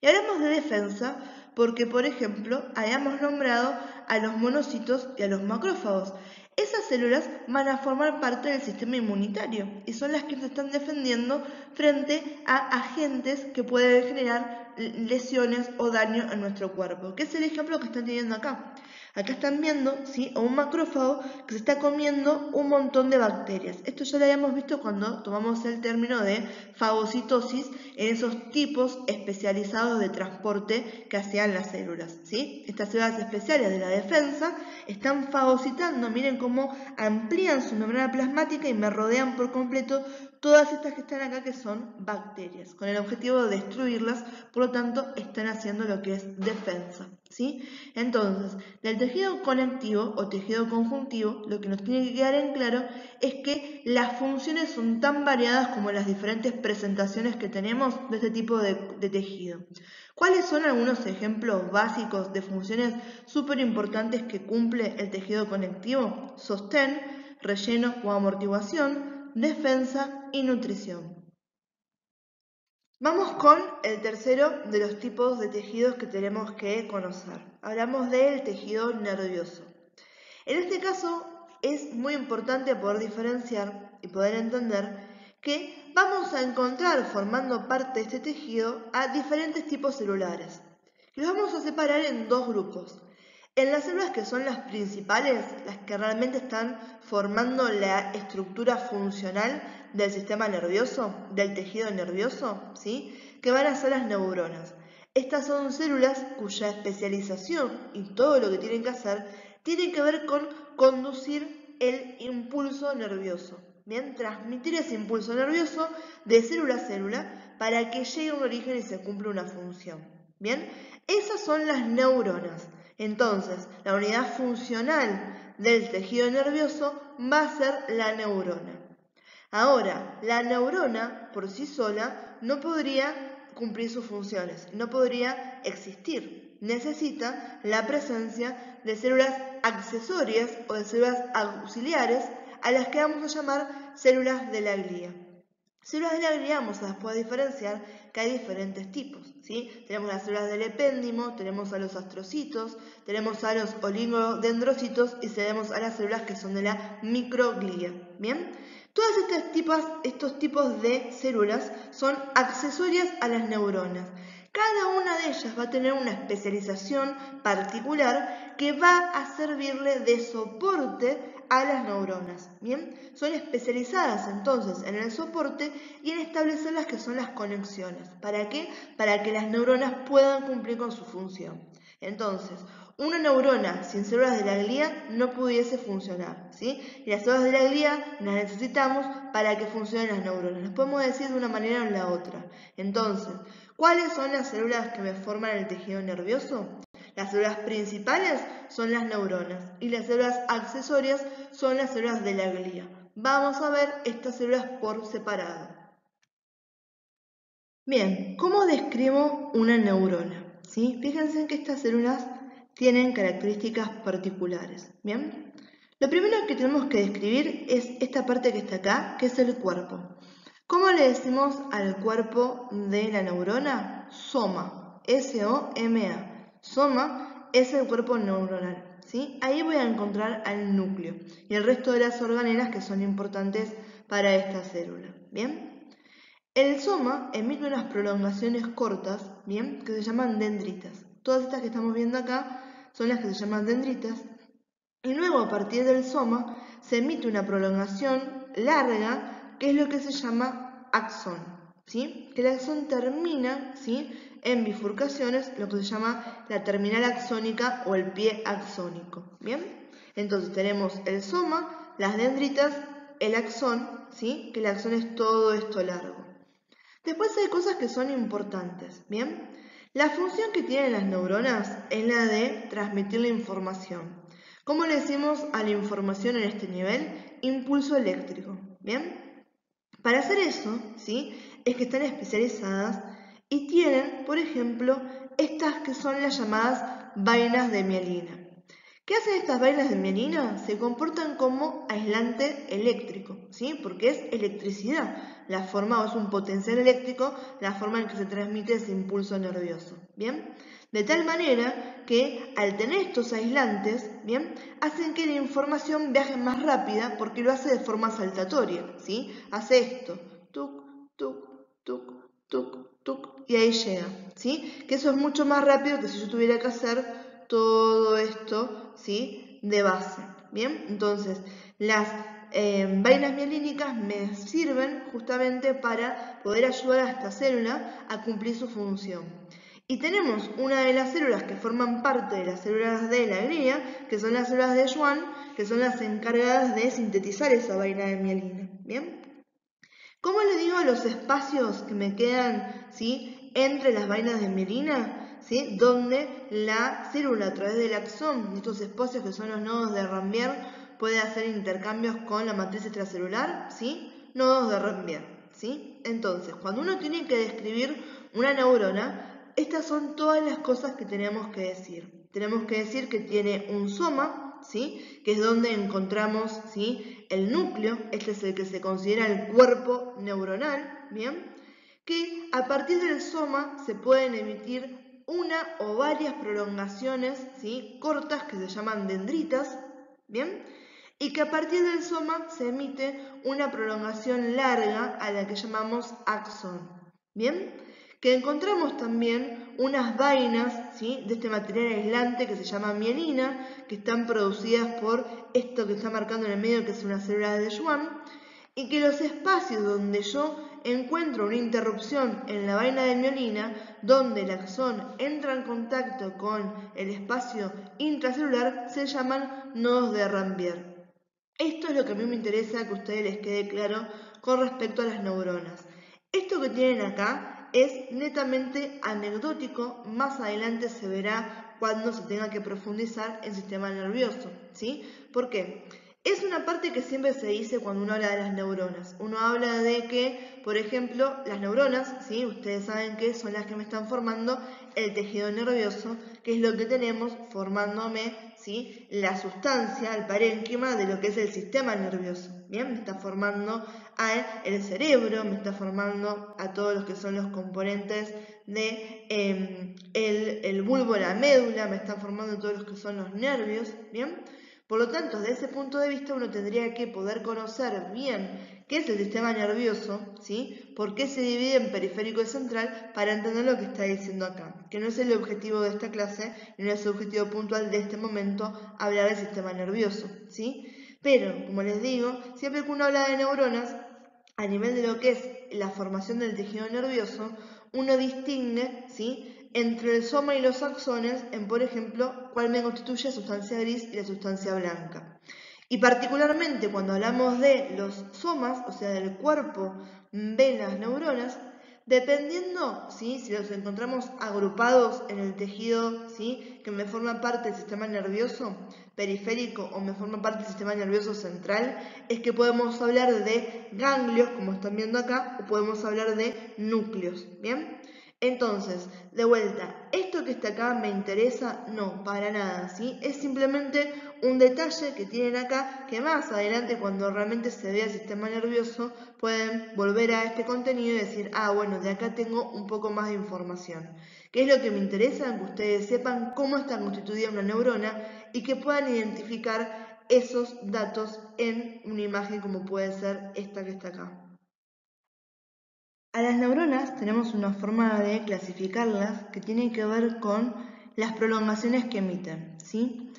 Y hablamos de defensa porque, por ejemplo, hayamos nombrado a los monocitos y a los macrófagos. Esas células van a formar parte del sistema inmunitario y son las que se están defendiendo frente a agentes que pueden generar lesiones o daño en nuestro cuerpo, que es el ejemplo que están teniendo acá. Acá están viendo, ¿sí?, a un macrófago que se está comiendo un montón de bacterias. Esto ya lo habíamos visto cuando tomamos el término de fagocitosis en esos tipos especializados de transporte que hacían las células, ¿sí? Estas células especiales de la defensa están fagocitando, miren cómo amplían su membrana plasmática y me rodean por completo todas estas que están acá que son bacterias, con el objetivo de destruirlas, por lo tanto están haciendo lo que es defensa, ¿sí? Entonces, del tejido conectivo o tejido conjuntivo, lo que nos tiene que quedar en claro es que las funciones son tan variadas como las diferentes presentaciones que tenemos de este tipo de tejido. ¿Cuáles son algunos ejemplos básicos de funciones súper importantes que cumple el tejido conectivo? Sostén, relleno o amortiguación, defensa y nutrición. Vamos con el tercero de los tipos de tejidos que tenemos que conocer. Hablamos del tejido nervioso. En este caso es muy importante poder diferenciar y poder entender que vamos a encontrar formando parte de este tejido a diferentes tipos celulares. Los vamos a separar en dos grupos. En las células que son las principales, las que realmente están formando la estructura funcional del sistema nervioso, del tejido nervioso, ¿sí?, que van a ser las neuronas. Estas son células cuya especialización y todo lo que tienen que hacer tiene que ver con conducir el impulso nervioso. Bien, transmitir ese impulso nervioso de célula a célula para que llegue a un origen y se cumpla una función. Bien, esas son las neuronas. Entonces, la unidad funcional del tejido nervioso va a ser la neurona. Ahora, la neurona por sí sola no podría cumplir sus funciones, no podría existir. Necesita la presencia de células accesorias o de células auxiliares a las que vamos a llamar células de la glía. Células de la glía vamos a después diferenciar que hay diferentes tipos, ¿sí? Tenemos las células del epéndimo, tenemos a los astrocitos, tenemos a los oligodendrocitos y tenemos a las células que son de la microglía, ¿bien? Todos estos tipos de células son accesorias a las neuronas. Cada una de ellas va a tener una especialización particular que va a servirle de soporte a las neuronas. ¿Bien? Son especializadas entonces en el soporte y en establecer las que son las conexiones. ¿Para qué? Para que las neuronas puedan cumplir con su función. Entonces, una neurona sin células de la glía no pudiese funcionar, ¿sí? Y las células de la glía las necesitamos para que funcionen las neuronas. Las podemos decir de una manera o en la otra. Entonces, ¿cuáles son las células que me forman el tejido nervioso? Las células principales son las neuronas y las células accesorias son las células de la glía. Vamos a ver estas células por separado. Bien, ¿cómo describo una neurona? ¿Sí? Fíjense en que estas células tienen características particulares. Bien, lo primero que tenemos que describir es esta parte que está acá, que es el cuerpo. ¿Cómo le decimos al cuerpo de la neurona? Soma, S-O-M-A. Soma es el cuerpo neuronal, ¿sí? Ahí voy a encontrar al núcleo y el resto de las organelas que son importantes para esta célula, ¿bien? El soma emite unas prolongaciones cortas, ¿bien? Que se llaman dendritas. Todas estas que estamos viendo acá son las que se llaman dendritas. Y luego a partir del soma se emite una prolongación larga, que es lo que se llama axón, ¿sí? Que el axón termina, ¿sí?, en bifurcaciones, lo que se llama la terminal axónica o el pie axónico, ¿bien? Entonces tenemos el soma, las dendritas, el axón, ¿sí? Que el axón es todo esto largo. Después hay cosas que son importantes, ¿bien? La función que tienen las neuronas es la de transmitir la información. ¿Cómo le decimos a la información en este nivel? Impulso eléctrico, ¿bien? Para hacer eso, ¿sí?, es que están especializadas y tienen, por ejemplo, estas que son las llamadas vainas de mielina. ¿Qué hacen estas vainas de mielina? Se comportan como aislante eléctrico, ¿sí? Porque es electricidad, la forma, o es un potencial eléctrico, la forma en que se transmite ese impulso nervioso, ¿bien? De tal manera que al tener estos aislantes, ¿bien?, hacen que la información viaje más rápida porque lo hace de forma saltatoria, ¿sí? Hace esto, tuc, tuc, tuc, tuc, tuc, y ahí llega, ¿sí? Que eso es mucho más rápido que si yo tuviera que hacer todo esto, ¿sí?, de base, ¿bien? Entonces, las vainas mielínicas me sirven justamente para poder ayudar a esta célula a cumplir su función. Y tenemos una de las células que forman parte de las células de la glia, que son las células de Schwann, que son las encargadas de sintetizar esa vaina de mielina, ¿bien? ¿Cómo le digo los espacios que me quedan, ¿sí?, entre las vainas de mielina, ¿sí?, donde la célula a través del axón, estos espacios que son los nodos de Ranvier, puede hacer intercambios con la matriz extracelular, ¿sí?, nodos de Ranvier, ¿sí? Entonces, cuando uno tiene que describir una neurona, estas son todas las cosas que tenemos que decir. Tenemos que decir que tiene un soma, ¿sí?, que es donde encontramos, ¿sí?, el núcleo. Este es el que se considera el cuerpo neuronal, ¿bien?, que a partir del soma se pueden emitir una o varias prolongaciones, ¿sí?, cortas, que se llaman dendritas, ¿bien?, y que a partir del soma se emite una prolongación larga a la que llamamos axón, ¿bien?, que encontramos también unas vainas, ¿sí?, de este material aislante que se llama mielina, que están producidas por esto que está marcando en el medio, que es una célula de Schwann, y que los espacios donde yo encuentro una interrupción en la vaina de mielina, donde el axón entra en contacto con el espacio intracelular, se llaman nodos de Ranvier. Esto es lo que a mí me interesa que a ustedes les quede claro con respecto a las neuronas. Esto que tienen acá es netamente anecdótico, más adelante se verá cuando se tenga que profundizar en el sistema nervioso, ¿sí? ¿Por qué? Es una parte que siempre se dice cuando uno habla de las neuronas. Uno habla de que, por ejemplo, las neuronas, ¿sí?, ustedes saben que son las que me están formando el tejido nervioso, que es lo que tenemos formándome, ¿sí?, la sustancia, el parénquima de lo que es el sistema nervioso. Bien, me está formando el cerebro, me está formando a todos los que son los componentes de el bulbo, la médula, me está formando todos los que son los nervios, ¿bien? Por lo tanto, desde ese punto de vista uno tendría que poder conocer bien qué es el sistema nervioso, ¿sí?, por qué se divide en periférico y central, para entender lo que está diciendo acá, que no es el objetivo de esta clase y no es el objetivo puntual de este momento hablar del sistema nervioso, ¿sí? Pero, como les digo, siempre que uno habla de neuronas, a nivel de lo que es la formación del tejido nervioso, uno distingue, ¿sí?, entre el soma y los axones en, por ejemplo, cuál me constituye la sustancia gris y la sustancia blanca. Y particularmente cuando hablamos de los somas, o sea, del cuerpo de las neuronas, dependiendo, ¿sí?, si los encontramos agrupados en el tejido, ¿sí?, que me forma parte del sistema nervioso, periférico o me forma parte del sistema nervioso central, es que podemos hablar de ganglios, como están viendo acá, o podemos hablar de núcleos, ¿bien? Entonces, de vuelta, ¿esto que está acá me interesa? No, para nada, ¿sí? Es simplemente un detalle que tienen acá que más adelante, cuando realmente se vea el sistema nervioso, pueden volver a este contenido y decir, ah, bueno, de acá tengo un poco más de información. ¿Qué es lo que me interesa? Que ustedes sepan cómo está constituida una neurona y que puedan identificar esos datos en una imagen como puede ser esta que está acá. A las neuronas tenemos una forma de clasificarlas que tiene que ver con las prolongaciones que emiten, ¿sí?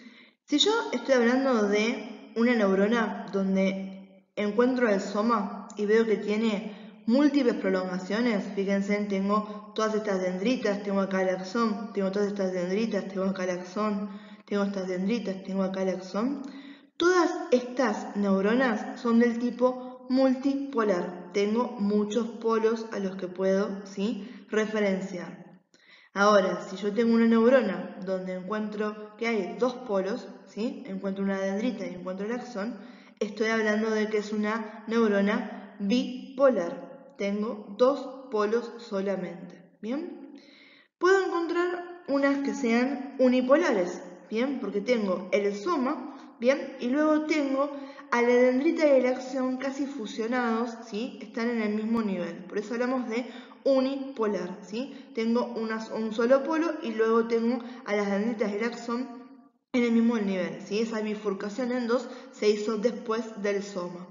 Si yo estoy hablando de una neurona donde encuentro el soma y veo que tiene múltiples prolongaciones, fíjense, tengo todas estas dendritas, tengo acá el axón, tengo todas estas dendritas, tengo acá el axón, tengo estas dendritas, tengo acá el axón. Todas estas neuronas son del tipo multipolar. Tengo muchos polos a los que puedo, ¿sí?, referenciar. Ahora, si yo tengo una neurona donde encuentro que hay dos polos, ¿sí?, encuentro una dendrita y encuentro el axón, estoy hablando de que es una neurona bipolar. Tengo dos polos solamente, ¿bien? Puedo encontrar unas que sean unipolares, ¿bien? Porque tengo el soma, ¿bien? Y luego tengo a la dendrita y el axón casi fusionados, ¿sí? Están en el mismo nivel. Por eso hablamos de unipolar, ¿sí? Tengo un solo polo y luego tengo a las dendritas y el axón en el mismo nivel, ¿sí? Esa bifurcación en dos se hizo después del soma.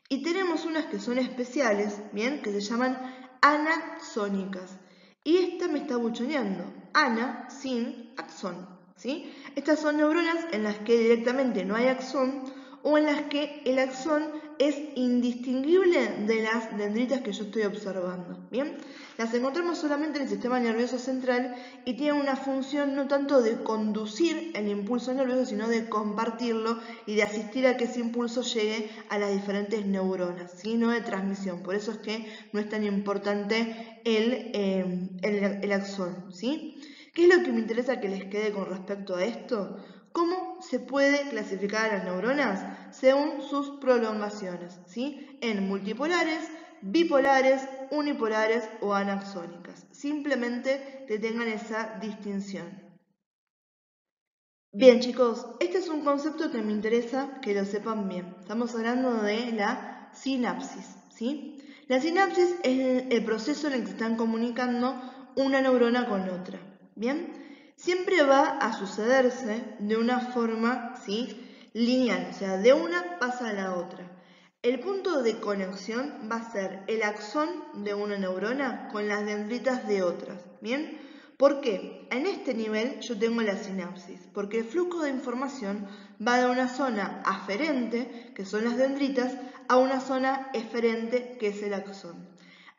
Y tenemos unas que son especiales, ¿bien? Que se llaman anaxónicas. Y esta me está buchoneando. Ana sin axón, ¿sí? Estas son neuronas en las que directamente no hay axón o en las que el axón es indistinguible de las dendritas que yo estoy observando, ¿bien? Las encontramos solamente en el sistema nervioso central y tienen una función no tanto de conducir el impulso nervioso, sino de compartirlo y de asistir a que ese impulso llegue a las diferentes neuronas, ¿sí? No de transmisión. Por eso es que no es tan importante el axón, ¿sí? ¿Qué es lo que me interesa que les quede con respecto a esto? ¿Cómo se puede clasificar a las neuronas? Según sus prolongaciones, ¿sí? En multipolares, bipolares, unipolares o anaxónicas. Simplemente que tengan esa distinción. Bien, chicos, este es un concepto que me interesa que lo sepan bien. Estamos hablando de la sinapsis, ¿sí? La sinapsis es el proceso en el que se están comunicando una neurona con otra, ¿bien? Siempre va a sucederse de una forma, ¿sí?, lineal, o sea, de una pasa a la otra. El punto de conexión va a ser el axón de una neurona con las dendritas de otras, ¿bien? ¿Por qué? En este nivel yo tengo la sinapsis, porque el flujo de información va de una zona aferente, que son las dendritas, a una zona eferente, que es el axón.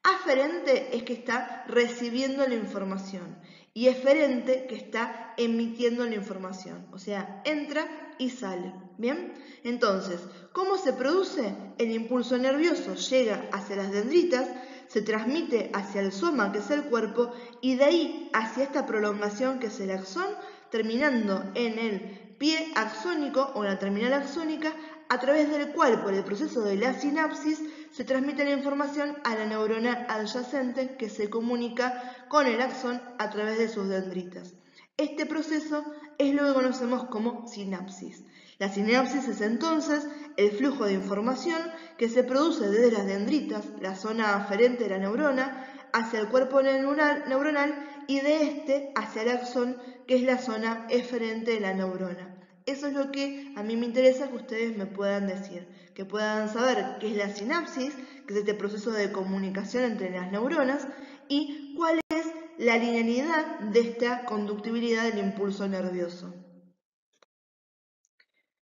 Aferente es que está recibiendo la información y eferente que está emitiendo la información, o sea, entra y sale, ¿bien? Entonces, ¿cómo se produce? El impulso nervioso llega hacia las dendritas, se transmite hacia el soma, que es el cuerpo, y de ahí hacia esta prolongación, que es el axón, terminando en el pie axónico o la terminal axónica, a través del cual, por el proceso de la sinapsis, se transmite la información a la neurona adyacente que se comunica con el axón a través de sus dendritas. Este proceso es lo que conocemos como sinapsis. La sinapsis es entonces el flujo de información que se produce desde las dendritas, la zona aferente de la neurona, hacia el cuerpo neuronal y de este hacia el axón, que es la zona eferente de la neurona. Eso es lo que a mí me interesa que ustedes me puedan decir, que puedan saber qué es la sinapsis, que es este proceso de comunicación entre las neuronas, y cuál es la linealidad de esta conductibilidad del impulso nervioso.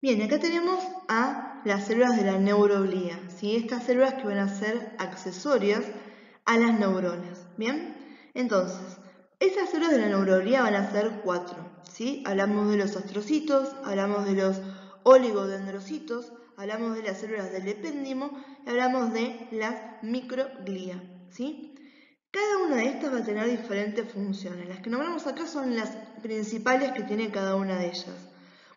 Bien, acá tenemos a las células de la neuroglía, ¿sí? Estas células que van a ser accesorias a las neuronas, ¿bien? Entonces, estas células de la neuroglía van a ser 4, ¿sí? Hablamos de los astrocitos, hablamos de los oligodendrocitos, hablamos de las células del epéndimo y hablamos de las microglía, ¿sí? Cada una de estas va a tener diferentes funciones. Las que nombramos acá son las principales que tiene cada una de ellas.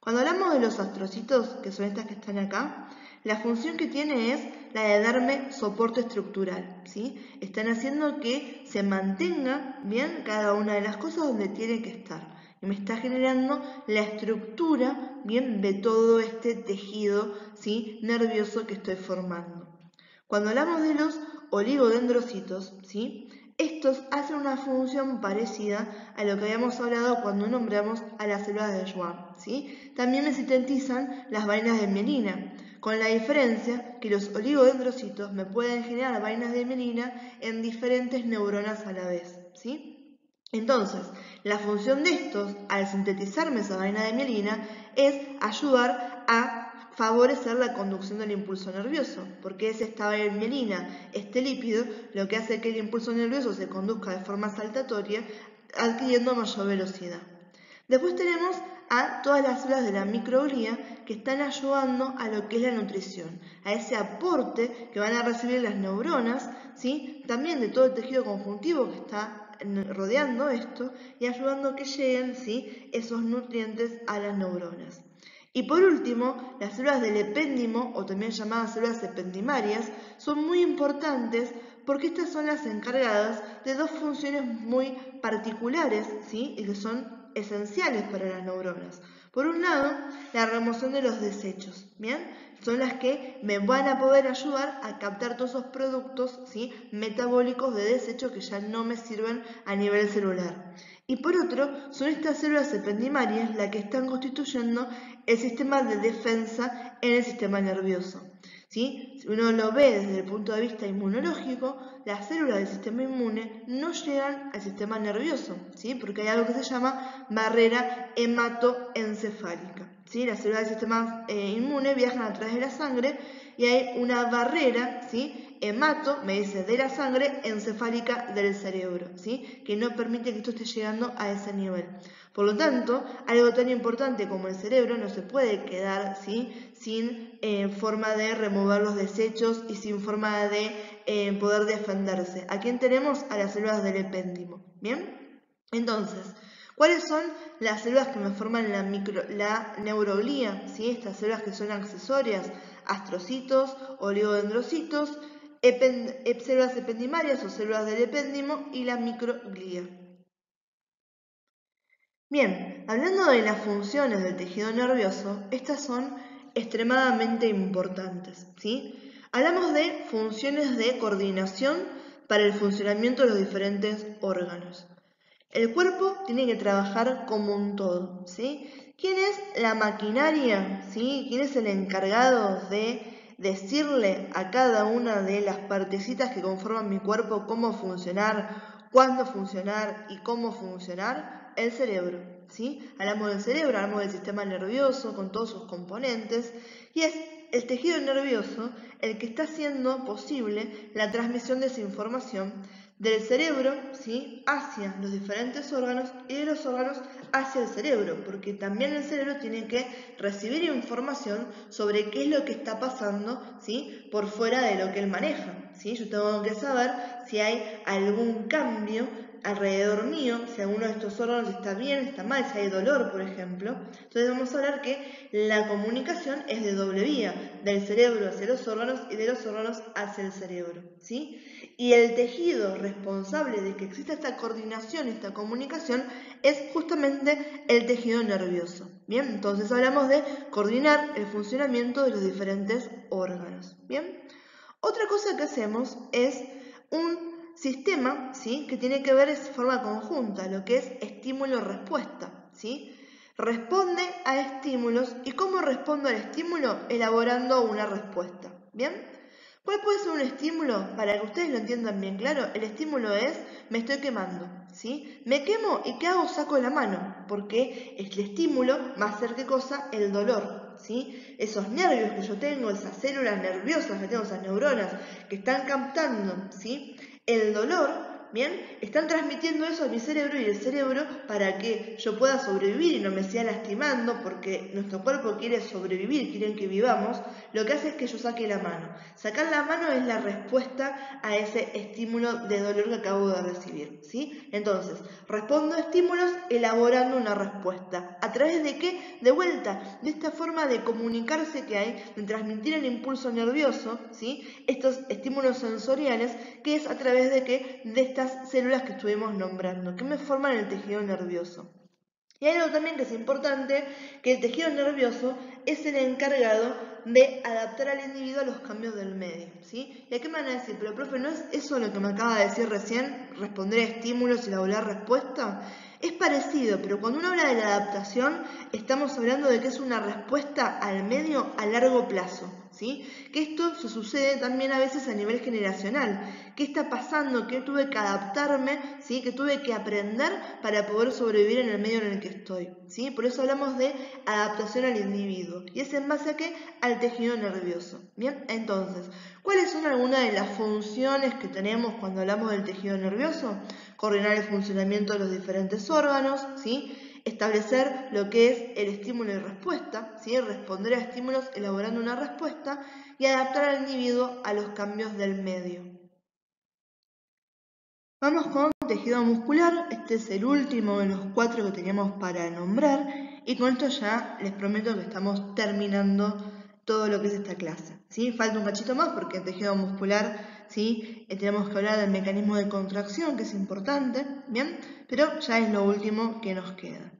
Cuando hablamos de los astrocitos, que son estas que están acá, la función que tiene es la de darme soporte estructural, ¿sí? Están haciendo que se mantenga bien cada una de las cosas donde tiene que estar. Y me está generando la estructura bien de todo este tejido, ¿sí? Nervioso que estoy formando. Cuando hablamos de los oligodendrocitos, ¿sí? Estos hacen una función parecida a lo que habíamos hablado cuando nombramos a las células de Schwann, ¿sí? También me sintetizan las vainas de mielina, con la diferencia que los oligodendrocitos me pueden generar vainas de mielina en diferentes neuronas a la vez, ¿sí? Entonces, la función de estos, al sintetizarme esa vaina de mielina, es ayudar a favorecer la conducción del impulso nervioso, porque es esta mielina, este lípido, lo que hace que el impulso nervioso se conduzca de forma saltatoria, adquiriendo mayor velocidad. Después tenemos a todas las células de la microglía que están ayudando a lo que es la nutrición, a ese aporte que van a recibir las neuronas, ¿sí? También de todo el tejido conjuntivo que está rodeando esto y ayudando a que lleguen, ¿sí? Esos nutrientes a las neuronas. Y por último, las células del epéndimo, o también llamadas células ependimarias, son muy importantes porque estas son las encargadas de dos funciones muy particulares, ¿sí? Y que son esenciales para las neuronas. Por un lado, la remoción de los desechos, ¿bien? Son las que me van a poder ayudar a captar todos esos productos, ¿sí? Metabólicos de desecho que ya no me sirven a nivel celular. Y por otro, son estas células ependimarias las que están constituyendo el sistema de defensa en el sistema nervioso, ¿sí? Si uno lo ve desde el punto de vista inmunológico, las células del sistema inmune no llegan al sistema nervioso, ¿sí? Porque hay algo que se llama barrera hematoencefálica, ¿sí? Las células del sistema inmune viajan a través de la sangre y hay una barrera, ¿sí? Hemato, me dice, de la sangre encefálica del cerebro, ¿sí? Que no permite que esto esté llegando a ese nivel. Por lo tanto, algo tan importante como el cerebro no se puede quedar, ¿sí? Sin forma de remover los desechos y sin forma de poder defenderse. ¿A quién tenemos? A las células del epéndimo. ¿Bien? Entonces, ¿cuáles son las células que me forman la neuroglía? ¿Sí? Estas células que son accesorias, astrocitos, oligodendrocitos, células ependimarias o células del epéndimo y la microglía. Bien, hablando de las funciones del tejido nervioso, estas son extremadamente importantes, ¿sí? Hablamos de funciones de coordinación para el funcionamiento de los diferentes órganos. El cuerpo tiene que trabajar como un todo, ¿sí? ¿Quién es la maquinaria? ¿Sí? ¿Quién es el encargado de decirle a cada una de las partecitas que conforman mi cuerpo cómo funcionar, cuándo funcionar y cómo funcionar? El cerebro, ¿sí? Hablamos del cerebro, hablamos del sistema nervioso con todos sus componentes y es el tejido nervioso el que está haciendo posible la transmisión de esa información del cerebro, ¿sí? Hacia los diferentes órganos y de los órganos hacia el cerebro, porque también el cerebro tiene que recibir información sobre qué es lo que está pasando, ¿sí? Por fuera de lo que él maneja, ¿sí? Yo tengo que saber si hay algún cambio alrededor mío, si alguno de estos órganos está bien, está mal, si hay dolor, por ejemplo. Entonces vamos a hablar que la comunicación es de doble vía, del cerebro hacia los órganos y de los órganos hacia el cerebro, ¿sí? Y el tejido responsable de que exista esta coordinación, esta comunicación, es justamente el tejido nervioso. Bien, entonces hablamos de coordinar el funcionamiento de los diferentes órganos. Bien, otra cosa que hacemos es un sistema, ¿sí? Que tiene que ver de forma conjunta, lo que es estímulo-respuesta, ¿sí? Responde a estímulos y ¿cómo respondo al estímulo? Elaborando una respuesta. ¿Bien? ¿Cuál puede ser un estímulo? Para que ustedes lo entiendan bien claro, el estímulo es, me estoy quemando, ¿sí? Me quemo y ¿qué hago? Saco la mano, porque el estímulo va a ser, ¿qué cosa? El dolor, ¿sí? Esos nervios que yo tengo, esas células nerviosas que tengo, esas neuronas que están captando, ¿sí? El dolor ¿Bien? Están transmitiendo eso a mi cerebro, y el cerebro, para que yo pueda sobrevivir y no me siga lastimando, porque nuestro cuerpo quiere sobrevivir, quieren que vivamos, lo que hace es que yo saque la mano. Sacar la mano es la respuesta a ese estímulo de dolor que acabo de recibir, ¿sí? Entonces, respondo a estímulos elaborando una respuesta. ¿A través de qué? De vuelta, de esta forma de comunicarse que hay, de transmitir el impulso nervioso, ¿sí? Estos estímulos sensoriales, que es a través de qué? De estas células que estuvimos nombrando, que me forman el tejido nervioso. Y hay algo también que es importante, que el tejido nervioso es el encargado de adaptar al individuo a los cambios del medio, ¿sí? ¿Y a qué me van a decir? Pero profe, ¿no es eso lo que me acaba de decir recién? ¿Responder a estímulos y elaborar respuesta? Es parecido, pero cuando uno habla de la adaptación, estamos hablando de que es una respuesta al medio a largo plazo, ¿sí? Que esto se sucede también a veces a nivel generacional. ¿Qué está pasando? Que tuve que adaptarme, ¿sí? Que tuve que aprender para poder sobrevivir en el medio en el que estoy, ¿sí? Por eso hablamos de adaptación al individuo. ¿Y es en base a qué? Al tejido nervioso. Bien, entonces, ¿cuáles son algunas de las funciones que tenemos cuando hablamos del tejido nervioso? Coordinar el funcionamiento de los diferentes órganos, ¿sí? Establecer lo que es el estímulo y respuesta, ¿sí? Responder a estímulos elaborando una respuesta y adaptar al individuo a los cambios del medio. Vamos con tejido muscular. Este es el último de los 4 que teníamos para nombrar, y con esto ya les prometo que estamos terminando todo lo que es esta clase, ¿sí? Falta un cachito más porque en tejido muscular, ¿sí? Tenemos que hablar del mecanismo de contracción, que es importante, ¿bien? Pero ya es lo último que nos queda.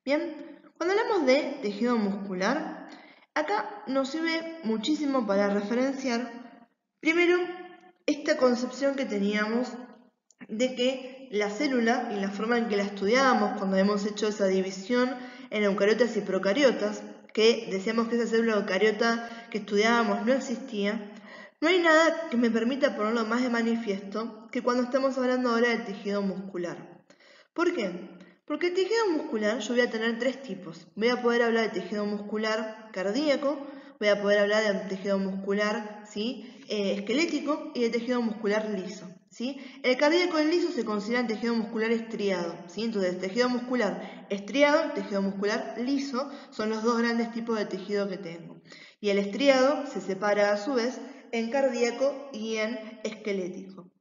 Bien, cuando hablamos de tejido muscular, acá nos sirve muchísimo para referenciar, primero, esta concepción que teníamos de que la célula y la forma en que la estudiábamos cuando hemos hecho esa división en eucariotas y procariotas, que decíamos que esa célula eucariota que estudiábamos no existía, no hay nada que me permita ponerlo más de manifiesto que cuando estamos hablando ahora del tejido muscular. ¿Por qué? Porque el tejido muscular yo voy a tener 3 tipos. Voy a poder hablar de tejido muscular cardíaco, voy a poder hablar de tejido muscular, ¿sí? Esquelético, y de tejido muscular liso, ¿sí? El cardíaco y el liso se consideran tejido muscular estriado, ¿sí? Entonces, tejido muscular estriado, tejido muscular liso son los 2 grandes tipos de tejido que tengo. Y el estriado se separa a su vez en cardíaco y en esquelético.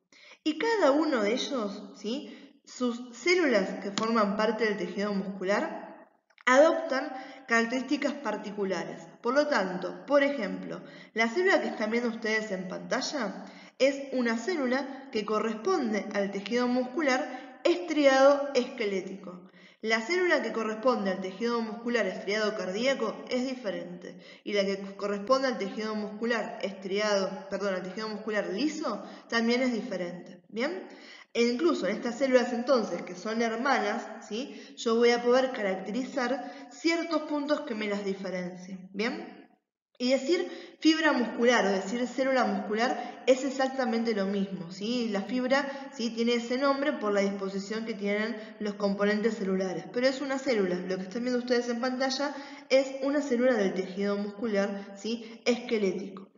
Y cada uno de ellos, ¿sí? Sus células que forman parte del tejido muscular adoptan características particulares. Por lo tanto, por ejemplo, la célula que están viendo ustedes en pantalla es una célula que corresponde al tejido muscular estriado esquelético. La célula que corresponde al tejido muscular estriado cardíaco es diferente, y la que corresponde al tejido muscular al tejido muscular liso también es diferente. ¿Bien? E incluso en estas células entonces, que son hermanas, ¿sí? Yo voy a poder caracterizar ciertos puntos que me las diferencien. ¿Bien? Y decir fibra muscular o decir célula muscular es exactamente lo mismo, ¿sí? La fibra, ¿sí? Tiene ese nombre por la disposición que tienen los componentes celulares, pero es una célula. Lo que están viendo ustedes en pantalla es una célula del tejido muscular, ¿sí? Esquelético.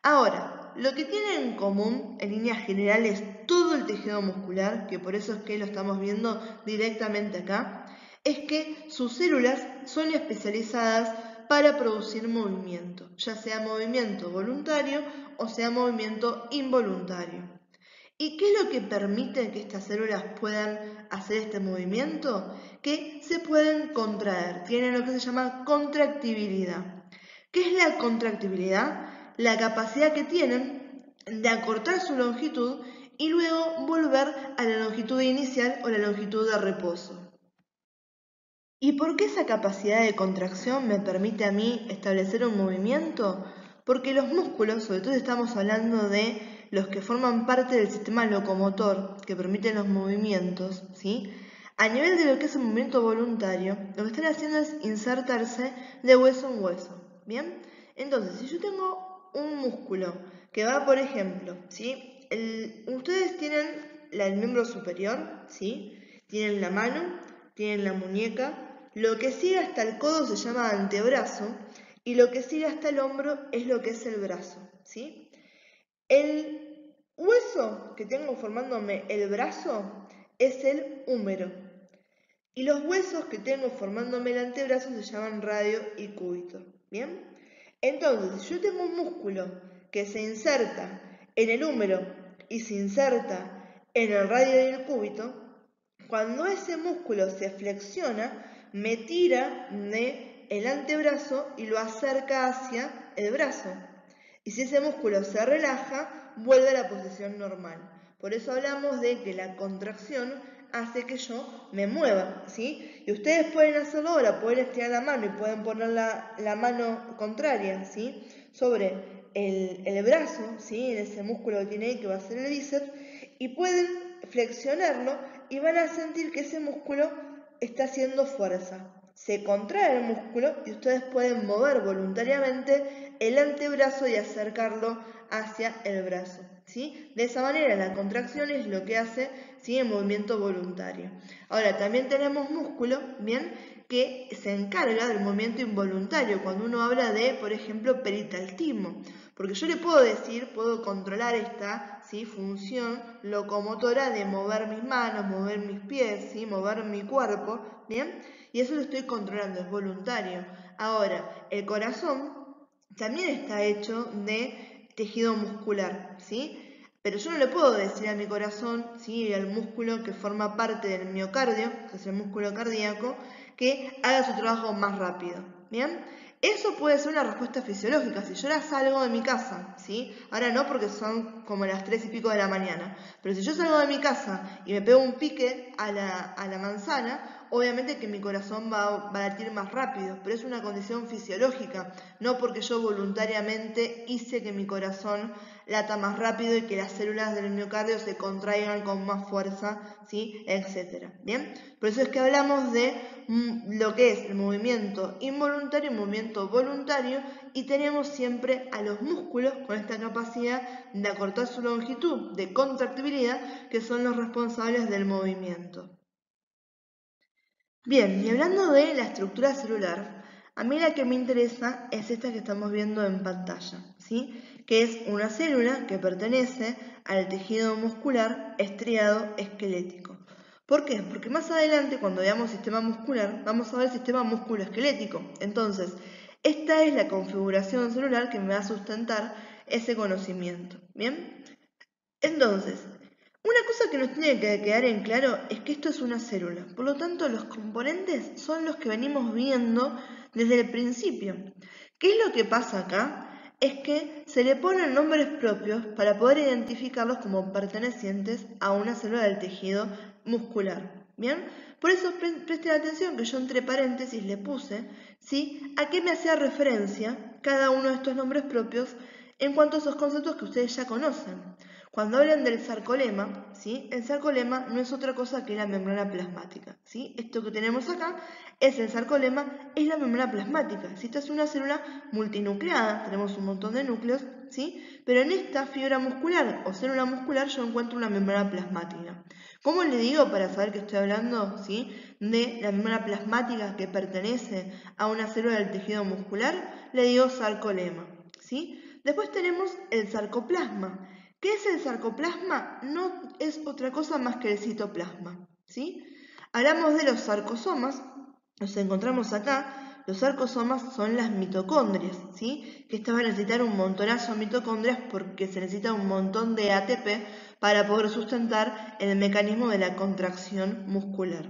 Ahora, lo que tienen en común en líneas generales todo el tejido muscular, que por eso es que lo estamos viendo directamente acá, es que sus células son especializadas para producir movimiento, ya sea movimiento voluntario o sea movimiento involuntario. ¿Y qué es lo que permite que estas células puedan hacer este movimiento? Que se pueden contraer, tienen lo que se llama contractibilidad. ¿Qué es la contractibilidad? La capacidad que tienen de acortar su longitud y luego volver a la longitud inicial o la longitud de reposo. ¿Y por qué esa capacidad de contracción me permite a mí establecer un movimiento? Porque los músculos, sobre todo estamos hablando de los que forman parte del sistema locomotor, que permiten los movimientos, ¿sí? A nivel de lo que es un movimiento voluntario, lo que están haciendo es insertarse de hueso en hueso, ¿bien? Entonces, si yo tengo un músculo que va, por ejemplo, ¿sí? Ustedes tienen el miembro superior, ¿sí? Tienen la mano, tienen la muñeca. Lo que sigue hasta el codo se llama antebrazo y lo que sigue hasta el hombro es lo que es el brazo, ¿sí? El hueso hueso que tengo formándome el brazo es el húmero. Y los huesos que tengo formándome el antebrazo se llaman radio y cúbito. ¿Bien? Entonces, si yo tengo un músculo que se inserta en el húmero y se inserta en el radio y el cúbito, cuando ese músculo se flexiona, me tira del antebrazo y lo acerca hacia el brazo. Y si ese músculo se relaja, vuelve a la posición normal. Por eso hablamos de que la contracción hace que yo me mueva, ¿sí? Y ustedes pueden hacerlo ahora, pueden estirar la mano y pueden poner la mano contraria, ¿sí? Sobre el brazo, ¿sí? En ese músculo que tiene ahí, que va a ser el bíceps, y pueden flexionarlo y van a sentir que ese músculo está haciendo fuerza. Se contrae el músculo y ustedes pueden mover voluntariamente el antebrazo y acercarlo hacia el brazo, ¿sí? De esa manera la contracción es lo que hace, ¿sí?, el movimiento voluntario. Ahora, también tenemos músculo, ¿bien?, que se encarga del movimiento involuntario, cuando uno habla de, por ejemplo, peristaltismo. Porque yo le puedo decir, puedo controlar esta, ¿sí?, función locomotora de mover mis manos, mover mis pies, ¿sí?, mover mi cuerpo, ¿bien? Y eso lo estoy controlando, es voluntario. Ahora, el corazón también está hecho de tejido muscular, ¿sí? Pero yo no le puedo decir a mi corazón, ¿sí?, al músculo que forma parte del miocardio, que es el músculo cardíaco, que haga su trabajo más rápido, ¿bien? Eso puede ser una respuesta fisiológica. Si yo ahora salgo de mi casa, ¿sí? Ahora no, porque son como las 3 y pico de la mañana, pero si yo salgo de mi casa y me pego un pique a la manzana, obviamente que mi corazón va a latir más rápido, pero es una condición fisiológica, no porque yo voluntariamente hice que mi corazón lata más rápido y que las células del miocardio se contraigan con más fuerza, ¿sí?, etcétera. ¿Bien? Por eso es que hablamos de lo que es el movimiento involuntario y movimiento voluntario, y tenemos siempre a los músculos con esta capacidad de acortar su longitud, de contractibilidad, que son los responsables del movimiento. Bien, y hablando de la estructura celular, a mí la que me interesa es esta que estamos viendo en pantalla, ¿sí?, que es una célula que pertenece al tejido muscular estriado esquelético. ¿Por qué? Porque más adelante, cuando veamos sistema muscular, vamos a ver sistema musculoesquelético. Entonces, esta es la configuración celular que me va a sustentar ese conocimiento. ¿Bien? Entonces, una cosa que nos tiene que quedar en claro es que esto es una célula. Por lo tanto, los componentes son los que venimos viendo desde el principio. ¿Qué es lo que pasa acá? Es que se le ponen nombres propios para poder identificarlos como pertenecientes a una célula del tejido muscular. ¿Bien? Por eso presten atención que yo entre paréntesis le puse, ¿sí?, a qué me hacía referencia cada uno de estos nombres propios en cuanto a esos conceptos que ustedes ya conocen. Cuando hablan del sarcolema, ¿sí?, el sarcolema no es otra cosa que la membrana plasmática, ¿sí? Esto que tenemos acá es el sarcolema, es la membrana plasmática, ¿sí? Esta es una célula multinucleada, tenemos un montón de núcleos, ¿sí? Pero en esta fibra muscular o célula muscular yo encuentro una membrana plasmática. ¿Cómo le digo para saber que estoy hablando, ¿sí?, de la membrana plasmática que pertenece a una célula del tejido muscular? Le digo sarcolema, ¿sí? Después tenemos el sarcoplasma. ¿Qué es el sarcoplasma? No es otra cosa más que el citoplasma, ¿sí? Hablamos de los sarcosomas, los encontramos acá. Los sarcosomas son las mitocondrias, ¿sí?, que estas van a necesitar un montonazo de mitocondrias porque se necesita un montón de ATP para poder sustentar el mecanismo de la contracción muscular.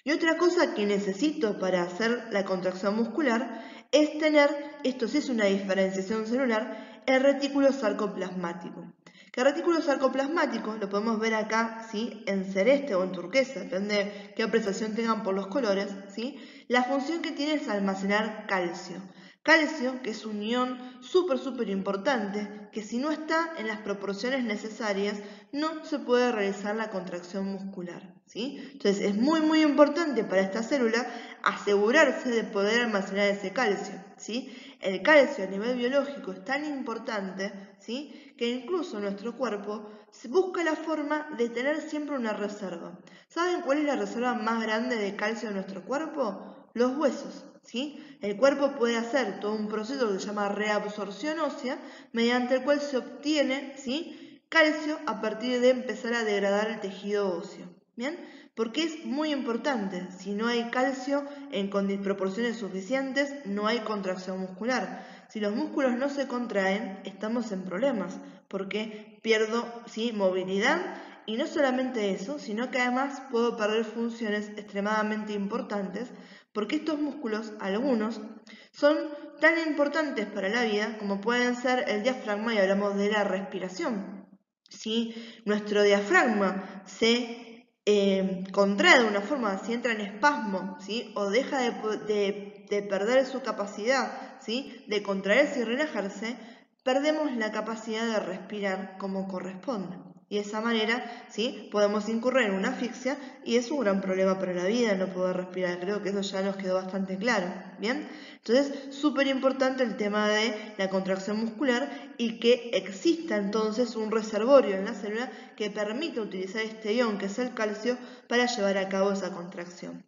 Y otra cosa que necesito para hacer la contracción muscular es tener, esto sí es una diferenciación celular, el retículo sarcoplasmático. Que el retículo sarcoplasmático lo podemos ver acá, ¿sí?, en celeste o en turquesa, depende de qué apreciación tengan por los colores, ¿sí? La función que tiene es almacenar calcio. Calcio, que es un ion súper importante, que si no está en las proporciones necesarias, no se puede realizar la contracción muscular, ¿sí? Entonces es muy importante para esta célula asegurarse de poder almacenar ese calcio, ¿sí? El calcio a nivel biológico es tan importante, ¿sí?, que incluso nuestro cuerpo busca la forma de tener siempre una reserva. ¿Saben cuál es la reserva más grande de calcio de nuestro cuerpo? Los huesos, ¿sí? El cuerpo puede hacer todo un proceso que se llama reabsorción ósea, mediante el cual se obtiene, ¿sí?, calcio a partir de empezar a degradar el tejido óseo. ¿Bien? Porque es muy importante, si no hay calcio con proporciones suficientes, no hay contracción muscular. Si los músculos no se contraen, estamos en problemas, porque pierdo movilidad y no solamente eso, sino que además puedo perder funciones extremadamente importantes, porque estos músculos, algunos, son tan importantes para la vida como pueden ser el diafragma y hablamos de la respiración. Si nuestro diafragma se contrae de una forma, si entra en espasmo, ¿sí? O deja de perder su capacidad, ¿sí? De contraerse y relajarse, perdemos la capacidad de respirar como corresponde. Y de esa manera, ¿sí? Podemos incurrir en una asfixia y es un gran problema para la vida no poder respirar. Creo que eso ya nos quedó bastante claro, ¿bien? Entonces, súper importante el tema de la contracción muscular y que exista entonces un reservorio en la célula que permita utilizar este ion, que es el calcio, para llevar a cabo esa contracción.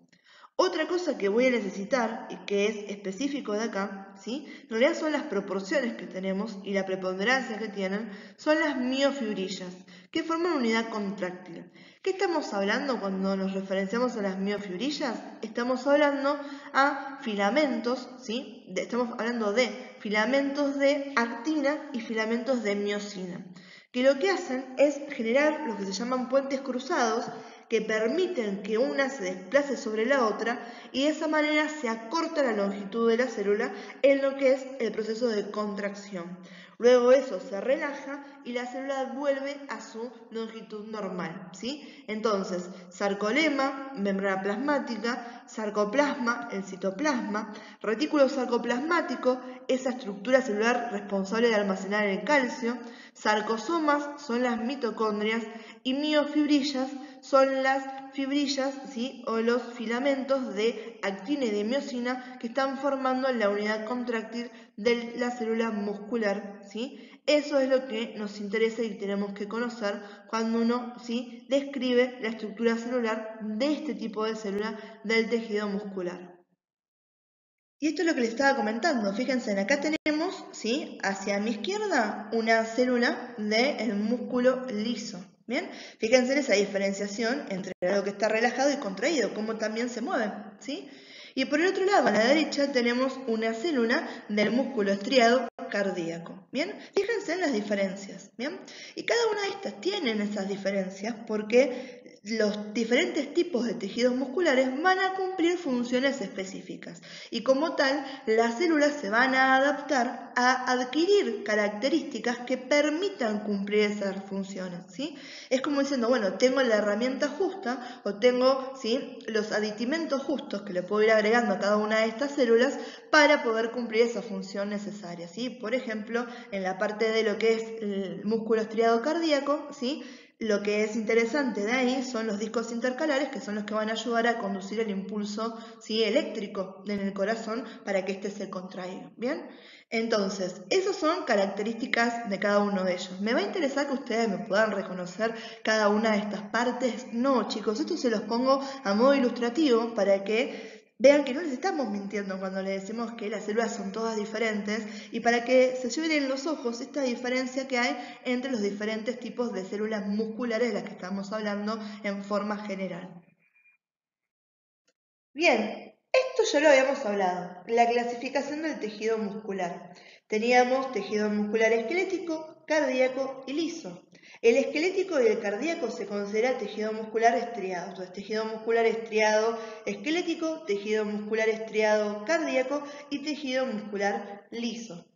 Otra cosa que voy a necesitar y que es específico de acá, ¿sí? En realidad son las proporciones que tenemos y la preponderancia que tienen, son las miofibrillas, que forman una unidad contráctil. ¿Qué estamos hablando cuando nos referenciamos a las miofibrillas? Estamos hablando a filamentos, ¿sí? Estamos hablando de filamentos de actina y filamentos de miosina, que lo que hacen es generar lo que se llaman puentes cruzados, que permiten que una se desplace sobre la otra y de esa manera se acorta la longitud de la célula en lo que es el proceso de contracción. Luego eso se relaja y la célula vuelve a su longitud normal, ¿sí? Entonces, sarcolema, membrana plasmática, sarcoplasma, el citoplasma, retículo sarcoplasmático, esa estructura celular responsable de almacenar el calcio, sarcosomas son las mitocondrias y miofibrillas son las fibrillas, ¿sí? O los filamentos de actina y de miosina que están formando la unidad contráctil de la célula muscular, ¿sí? Eso es lo que nos interesa y tenemos que conocer cuando uno, ¿sí? Describe la estructura celular de este tipo de célula del tejido muscular. Y esto es lo que les estaba comentando. Fíjense, acá tenemos, ¿sí? Hacia mi izquierda, una célula del músculo liso. ¿Bien? Fíjense en esa diferenciación entre algo que está relajado y contraído, cómo también se mueve, ¿sí? Y por el otro lado, a la derecha, tenemos una célula del músculo estriado cardíaco. ¿Bien? Fíjense en las diferencias. ¿Bien? Y cada una de estas tienen esas diferencias porque los diferentes tipos de tejidos musculares van a cumplir funciones específicas y como tal las células se van a adaptar a adquirir características que permitan cumplir esas funciones, ¿sí? Es como diciendo, bueno, tengo la herramienta justa o tengo, ¿sí? Los aditimentos justos que le puedo ir agregando a cada una de estas células para poder cumplir esa función necesaria, ¿sí? Por ejemplo, en la parte de lo que es el músculo estriado cardíaco, ¿sí? Lo que es interesante de ahí son los discos intercalares, que son los que van a ayudar a conducir el impulso, ¿sí? Eléctrico en el corazón para que éste se contraiga. ¿Bien? Entonces, esas son características de cada uno de ellos. ¿Me va a interesar que ustedes me puedan reconocer cada una de estas partes? No, chicos, esto se los pongo a modo ilustrativo para que vean que no les estamos mintiendo cuando les decimos que las células son todas diferentes y para que se lleven en los ojos esta diferencia que hay entre los diferentes tipos de células musculares de las que estamos hablando en forma general. Bien, esto ya lo habíamos hablado, la clasificación del tejido muscular. Teníamos tejido muscular esquelético, cardíaco y liso. El esquelético y el cardíaco se considera tejido muscular estriado. Entonces, tejido muscular estriado esquelético, tejido muscular estriado cardíaco y tejido muscular liso.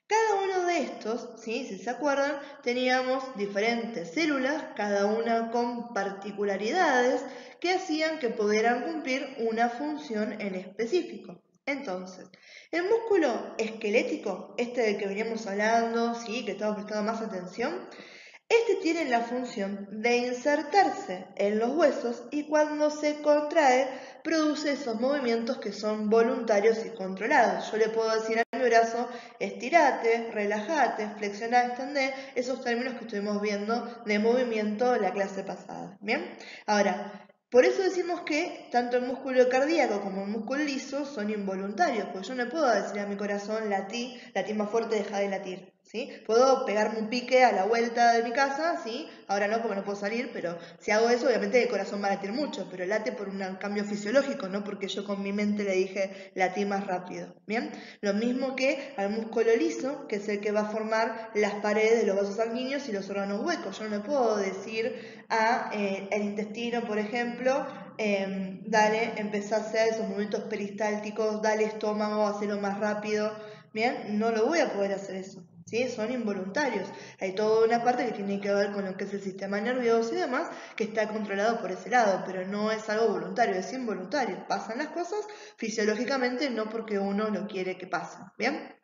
Cada uno de estos, ¿sí? Si se acuerdan, teníamos diferentes células, cada una con particularidades que hacían que pudieran cumplir una función en específico. Entonces, el músculo esquelético, este del que veníamos hablando, ¿sí? Que estamos prestando más atención, este tiene la función de insertarse en los huesos y cuando se contrae produce esos movimientos que son voluntarios y controlados. Yo le puedo decir a mi brazo, estirate, relájate, flexiona, extender, esos términos que estuvimos viendo de movimiento en la clase pasada. ¿Bien? Ahora, por eso decimos que tanto el músculo cardíaco como el músculo liso son involuntarios, porque yo no puedo decir a mi corazón, latí más fuerte, deja de latir. ¿sí? Puedo pegarme un pique a la vuelta de mi casa, ¿sí? Ahora no porque no puedo salir, pero si hago eso, obviamente el corazón va a latir mucho, pero late por un cambio fisiológico, no porque yo con mi mente le dije latí más rápido, ¿bien? Lo mismo que al músculo liso, que es el que va a formar las paredes de los vasos sanguíneos y los órganos huecos. Yo no le puedo decir a el intestino, por ejemplo, dale, empezá a hacer esos movimientos peristálticos, dale estómago, hacelo más rápido, ¿bien? No lo voy a poder hacer eso, ¿sí? Son involuntarios. Hay toda una parte que tiene que ver con lo que es el sistema nervioso y demás, que está controlado por ese lado, pero no es algo voluntario, es involuntario. Pasan las cosas fisiológicamente, no porque uno lo quiere que pasen, ¿bien?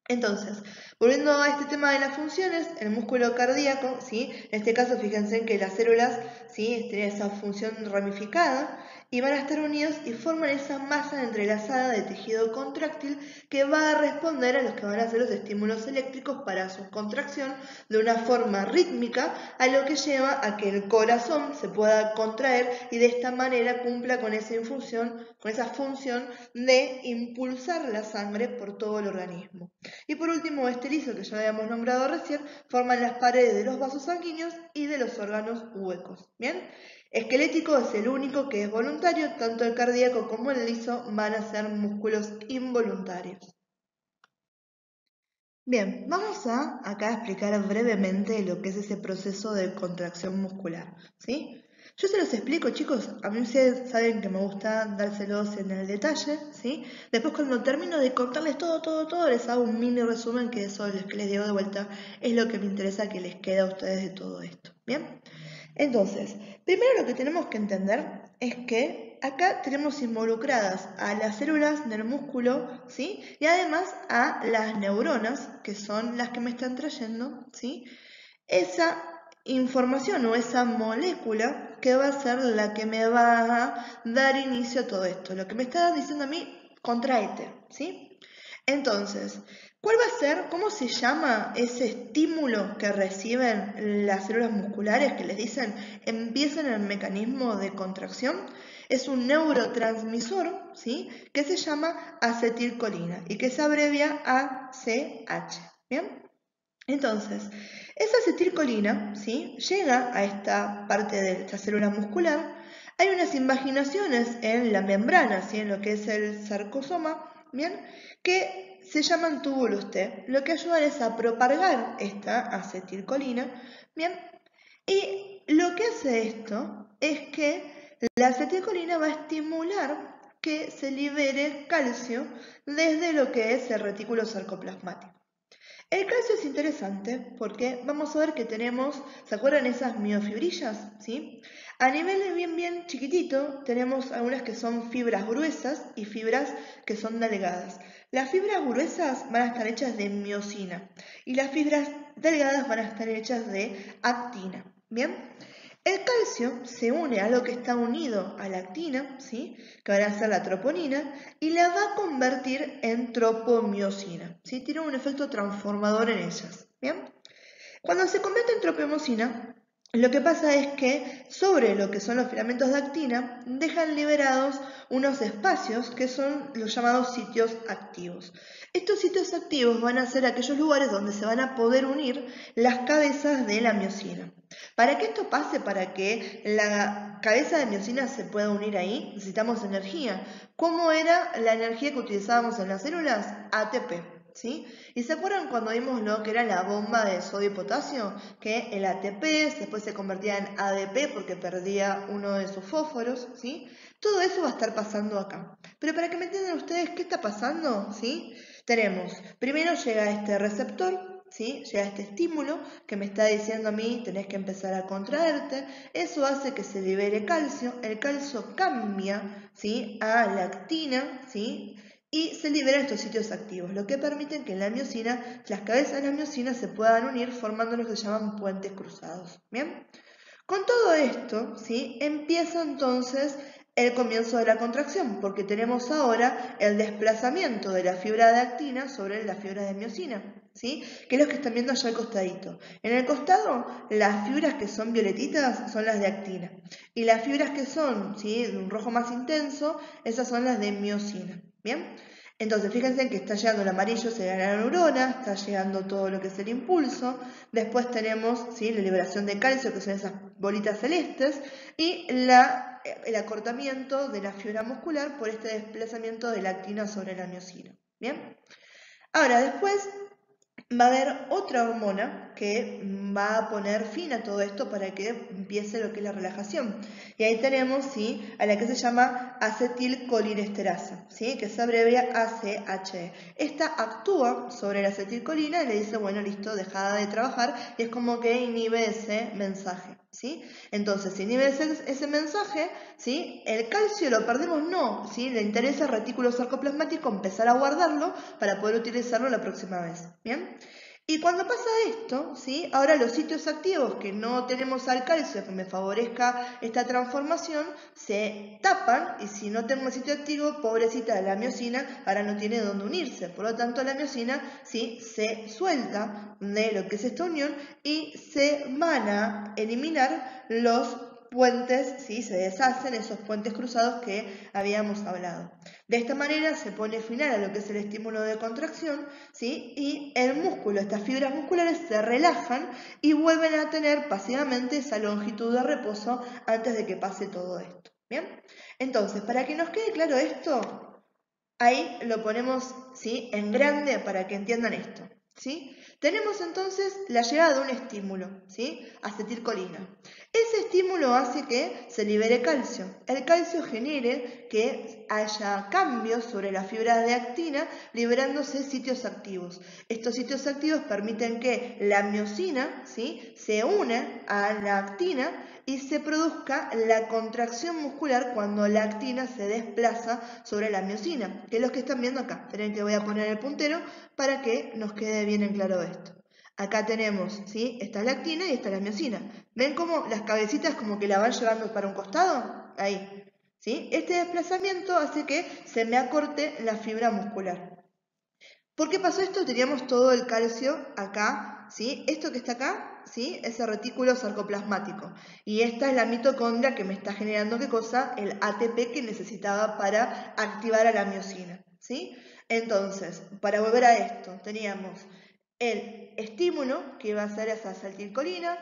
Entonces, volviendo a este tema de las funciones, el músculo cardíaco, ¿sí? En este caso, fíjense en que las células, ¿sí? Tienen esa función ramificada y van a estar unidos y forman esa masa entrelazada de tejido contráctil que va a responder a los que van a ser los estímulos eléctricos para su contracción de una forma rítmica, a lo que lleva a que el corazón se pueda contraer y de esta manera cumpla con esa función de impulsar la sangre por todo el organismo. Y por último, este liso que ya habíamos nombrado recién, forman las paredes de los vasos sanguíneos y de los órganos huecos. ¿Bien? Esquelético es el único que es voluntario, tanto el cardíaco como el liso van a ser músculos involuntarios. Bien, vamos a acá explicar brevemente lo que es ese proceso de contracción muscular, ¿sí? Yo se los explico, chicos, a mí ustedes saben que me gusta dárselos en el detalle, ¿sí? Después cuando termino de contarles todo, les hago un mini resumen que eso que les digo de vuelta es lo que me interesa que les quede a ustedes de todo esto, ¿bien? Entonces, primero lo que tenemos que entender es que acá tenemos involucradas a las células del músculo, ¿sí? Y además a las neuronas, que son las que me están trayendo, ¿sí? Esa información o esa molécula que va a ser la que me va a dar inicio a todo esto. Lo que me está diciendo a mí, contraete, ¿sí? Entonces, ¿cuál va a ser, cómo se llama ese estímulo que reciben las células musculares que les dicen empiecen el mecanismo de contracción? Es un neurotransmisor, ¿sí? Que se llama acetilcolina y que se abrevia ACH, ¿bien? Entonces, esa acetilcolina, ¿sí? Llega a esta parte de esta célula muscular. Hay unas invaginaciones en la membrana, ¿sí? En lo que es el sarcosoma, ¿bien? Que se llaman túbulos T, lo que ayudan es a propagar esta acetilcolina, ¿bien? Y lo que hace esto es que la acetilcolina va a estimular que se libere calcio desde lo que es el retículo sarcoplasmático. El calcio es interesante porque vamos a ver que tenemos, ¿se acuerdan esas miofibrillas? ¿Sí? A nivel bien chiquitito tenemos algunas que son fibras gruesas y fibras que son delgadas. Las fibras gruesas van a estar hechas de miosina y las fibras delgadas van a estar hechas de actina. ¿Bien? El calcio se une a lo que está unido a la actina, ¿sí? Que van a ser la troponina, y la va a convertir en tropomiosina, ¿sí? Tiene un efecto transformador en ellas, ¿bien? Cuando se convierte en tropomiosina, lo que pasa es que sobre lo que son los filamentos de actina dejan liberados unos espacios que son los llamados sitios activos. Estos sitios activos van a ser aquellos lugares donde se van a poder unir las cabezas de la miosina. Para que esto pase, para que la cabeza de miosina se pueda unir ahí, necesitamos energía. ¿Cómo era la energía que utilizábamos en las células? ATP. ¿Sí? ¿Y se acuerdan cuando vimos lo que era la bomba de sodio y potasio? Que el ATP después se convertía en ADP porque perdía uno de sus fósforos, ¿sí? Todo eso va a estar pasando acá. Pero para que me entiendan ustedes qué está pasando, ¿sí? Tenemos, primero llega este receptor, ¿sí? Llega este estímulo que me está diciendo a mí tenés que empezar a contraerte. Eso hace que se libere calcio. El calcio cambia, ¿sí? A la actina, ¿sí? Y se liberan estos sitios activos, lo que permite que en la miosina, las cabezas de la miosina se puedan unir formando lo que se llaman puentes cruzados. ¿Bien? Con todo esto, ¿sí? Empieza entonces el comienzo de la contracción, porque tenemos ahora el desplazamiento de la fibra de actina sobre la fibra de miosina, ¿sí? Que es lo que están viendo allá al costadito. En el costado, las fibras que son violetitas son las de actina, y las fibras que son, ¿sí? de un rojo más intenso, esas son las de miosina. ¿Bien? Entonces, fíjense que está llegando el amarillo, sería la neurona, está llegando todo lo que es el impulso. Después tenemos, ¿sí?, la liberación de calcio, que son esas bolitas celestes, y el acortamiento de la fibra muscular por este desplazamiento de la actina sobre la miosina. ¿Bien? Ahora, después va a haber otra hormona que va a poner fin a todo esto para que empiece lo que es la relajación. Y ahí tenemos, ¿sí?, a la que se llama acetilcolinesterasa, ¿sí?, que se abrevia ACHE. Esta actúa sobre la acetilcolina y le dice, bueno, listo, dejada de trabajar, y es como que inhibe ese mensaje, ¿sí? Entonces, si inhibe ese mensaje, ¿sí?, el calcio lo perdemos, no, ¿sí? Le interesa al retículo sarcoplasmático empezar a guardarlo para poder utilizarlo la próxima vez, ¿bien? Y cuando pasa esto, ¿sí?, ahora los sitios activos que no tenemos al calcio que me favorezca esta transformación se tapan, y si no tengo un sitio activo, pobrecita la miosina ahora no tiene dónde unirse. Por lo tanto, la miosina, ¿sí?, se suelta de lo que es esta unión y se van a eliminar los puentes, ¿sí?, se deshacen esos puentes cruzados que habíamos hablado. De esta manera se pone final a lo que es el estímulo de contracción, ¿sí?, y el músculo, estas fibras musculares se relajan y vuelven a tener pasivamente esa longitud de reposo antes de que pase todo esto. ¿Bien? Entonces, para que nos quede claro esto, ahí lo ponemos, ¿sí?, en grande para que entiendan esto, ¿sí? Tenemos entonces la llegada de un estímulo, ¿sí?, acetilcolina. Ese estímulo hace que se libere calcio. El calcio genere que haya cambios sobre las fibras de actina, liberándose sitios activos. Estos sitios activos permiten que la miosina, ¿sí?, se une a la actina y se produzca la contracción muscular cuando la actina se desplaza sobre la miosina, que es lo que están viendo acá. Esperen que voy a poner el puntero para que nos quede bien en claro esto. Acá tenemos, ¿sí?, esta es la actina y esta es la miosina. ¿Ven cómo las cabecitas como que la van llevando para un costado? Ahí, ¿sí? Este desplazamiento hace que se me acorte la fibra muscular. ¿Por qué pasó esto? Teníamos todo el calcio acá, ¿sí? Esto que está acá, ¿sí?, es el retículo sarcoplasmático. Y esta es la mitocondria que me está generando, ¿qué cosa? El ATP que necesitaba para activar a la miosina, ¿sí? Entonces, para volver a esto, teníamos el estímulo, que iba a ser esa acetilcolina,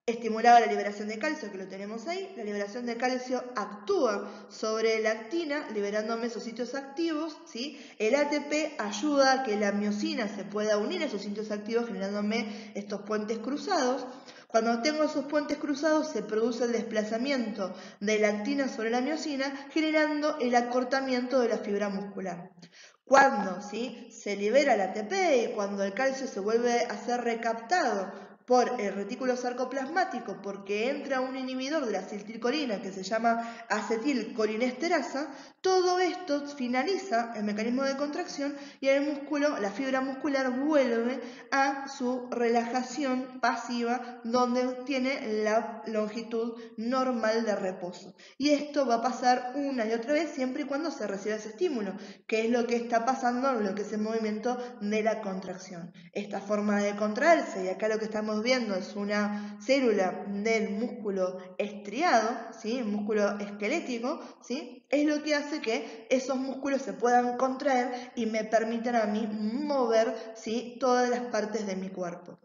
estimulaba la liberación de calcio, que lo tenemos ahí. La liberación de calcio actúa sobre la actina, liberándome esos sitios activos, ¿sí? El ATP ayuda a que la miosina se pueda unir a esos sitios activos, generándome estos puentes cruzados. Cuando tengo esos puentes cruzados, se produce el desplazamiento de la actina sobre la miosina, generando el acortamiento de la fibra muscular. Cuando, ¿sí?, se libera el ATP y cuando el calcio se vuelve a ser recaptado por el retículo sarcoplasmático porque entra un inhibidor de la acetilcolina que se llama acetilcolinesterasa, todo esto finaliza el mecanismo de contracción y el músculo, la fibra muscular vuelve a su relajación pasiva donde tiene la longitud normal de reposo. Y esto va a pasar una y otra vez siempre y cuando se reciba ese estímulo, que es lo que está pasando en lo que es el movimiento de la contracción. Esta forma de contraerse, y acá lo que estamos viendo es una célula del músculo estriado, ¿sí?, músculo esquelético, ¿sí?, es lo que hace que esos músculos se puedan contraer y me permitan a mí mover, ¿sí?, todas las partes de mi cuerpo.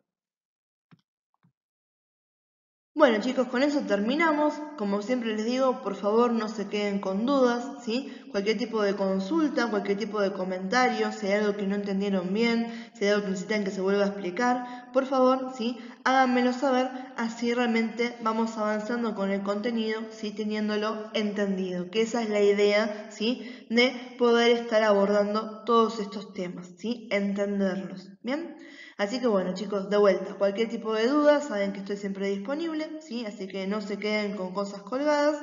Bueno, chicos, con eso terminamos. Como siempre les digo, por favor no se queden con dudas, ¿sí? Cualquier tipo de consulta, cualquier tipo de comentario, si hay algo que no entendieron bien, si hay algo que necesitan que se vuelva a explicar, por favor, ¿sí?, háganmelo saber, así realmente vamos avanzando con el contenido, ¿sí?, teniéndolo entendido, que esa es la idea, ¿sí?, de poder estar abordando todos estos temas, ¿sí?, entenderlos, ¿bien? Así que bueno, chicos, de vuelta, cualquier tipo de duda, saben que estoy siempre disponible, ¿sí? Así que no se queden con cosas colgadas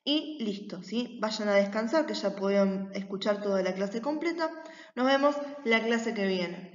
y listo, ¿sí? Vayan a descansar, que ya pudieron escuchar toda la clase completa. Nos vemos la clase que viene.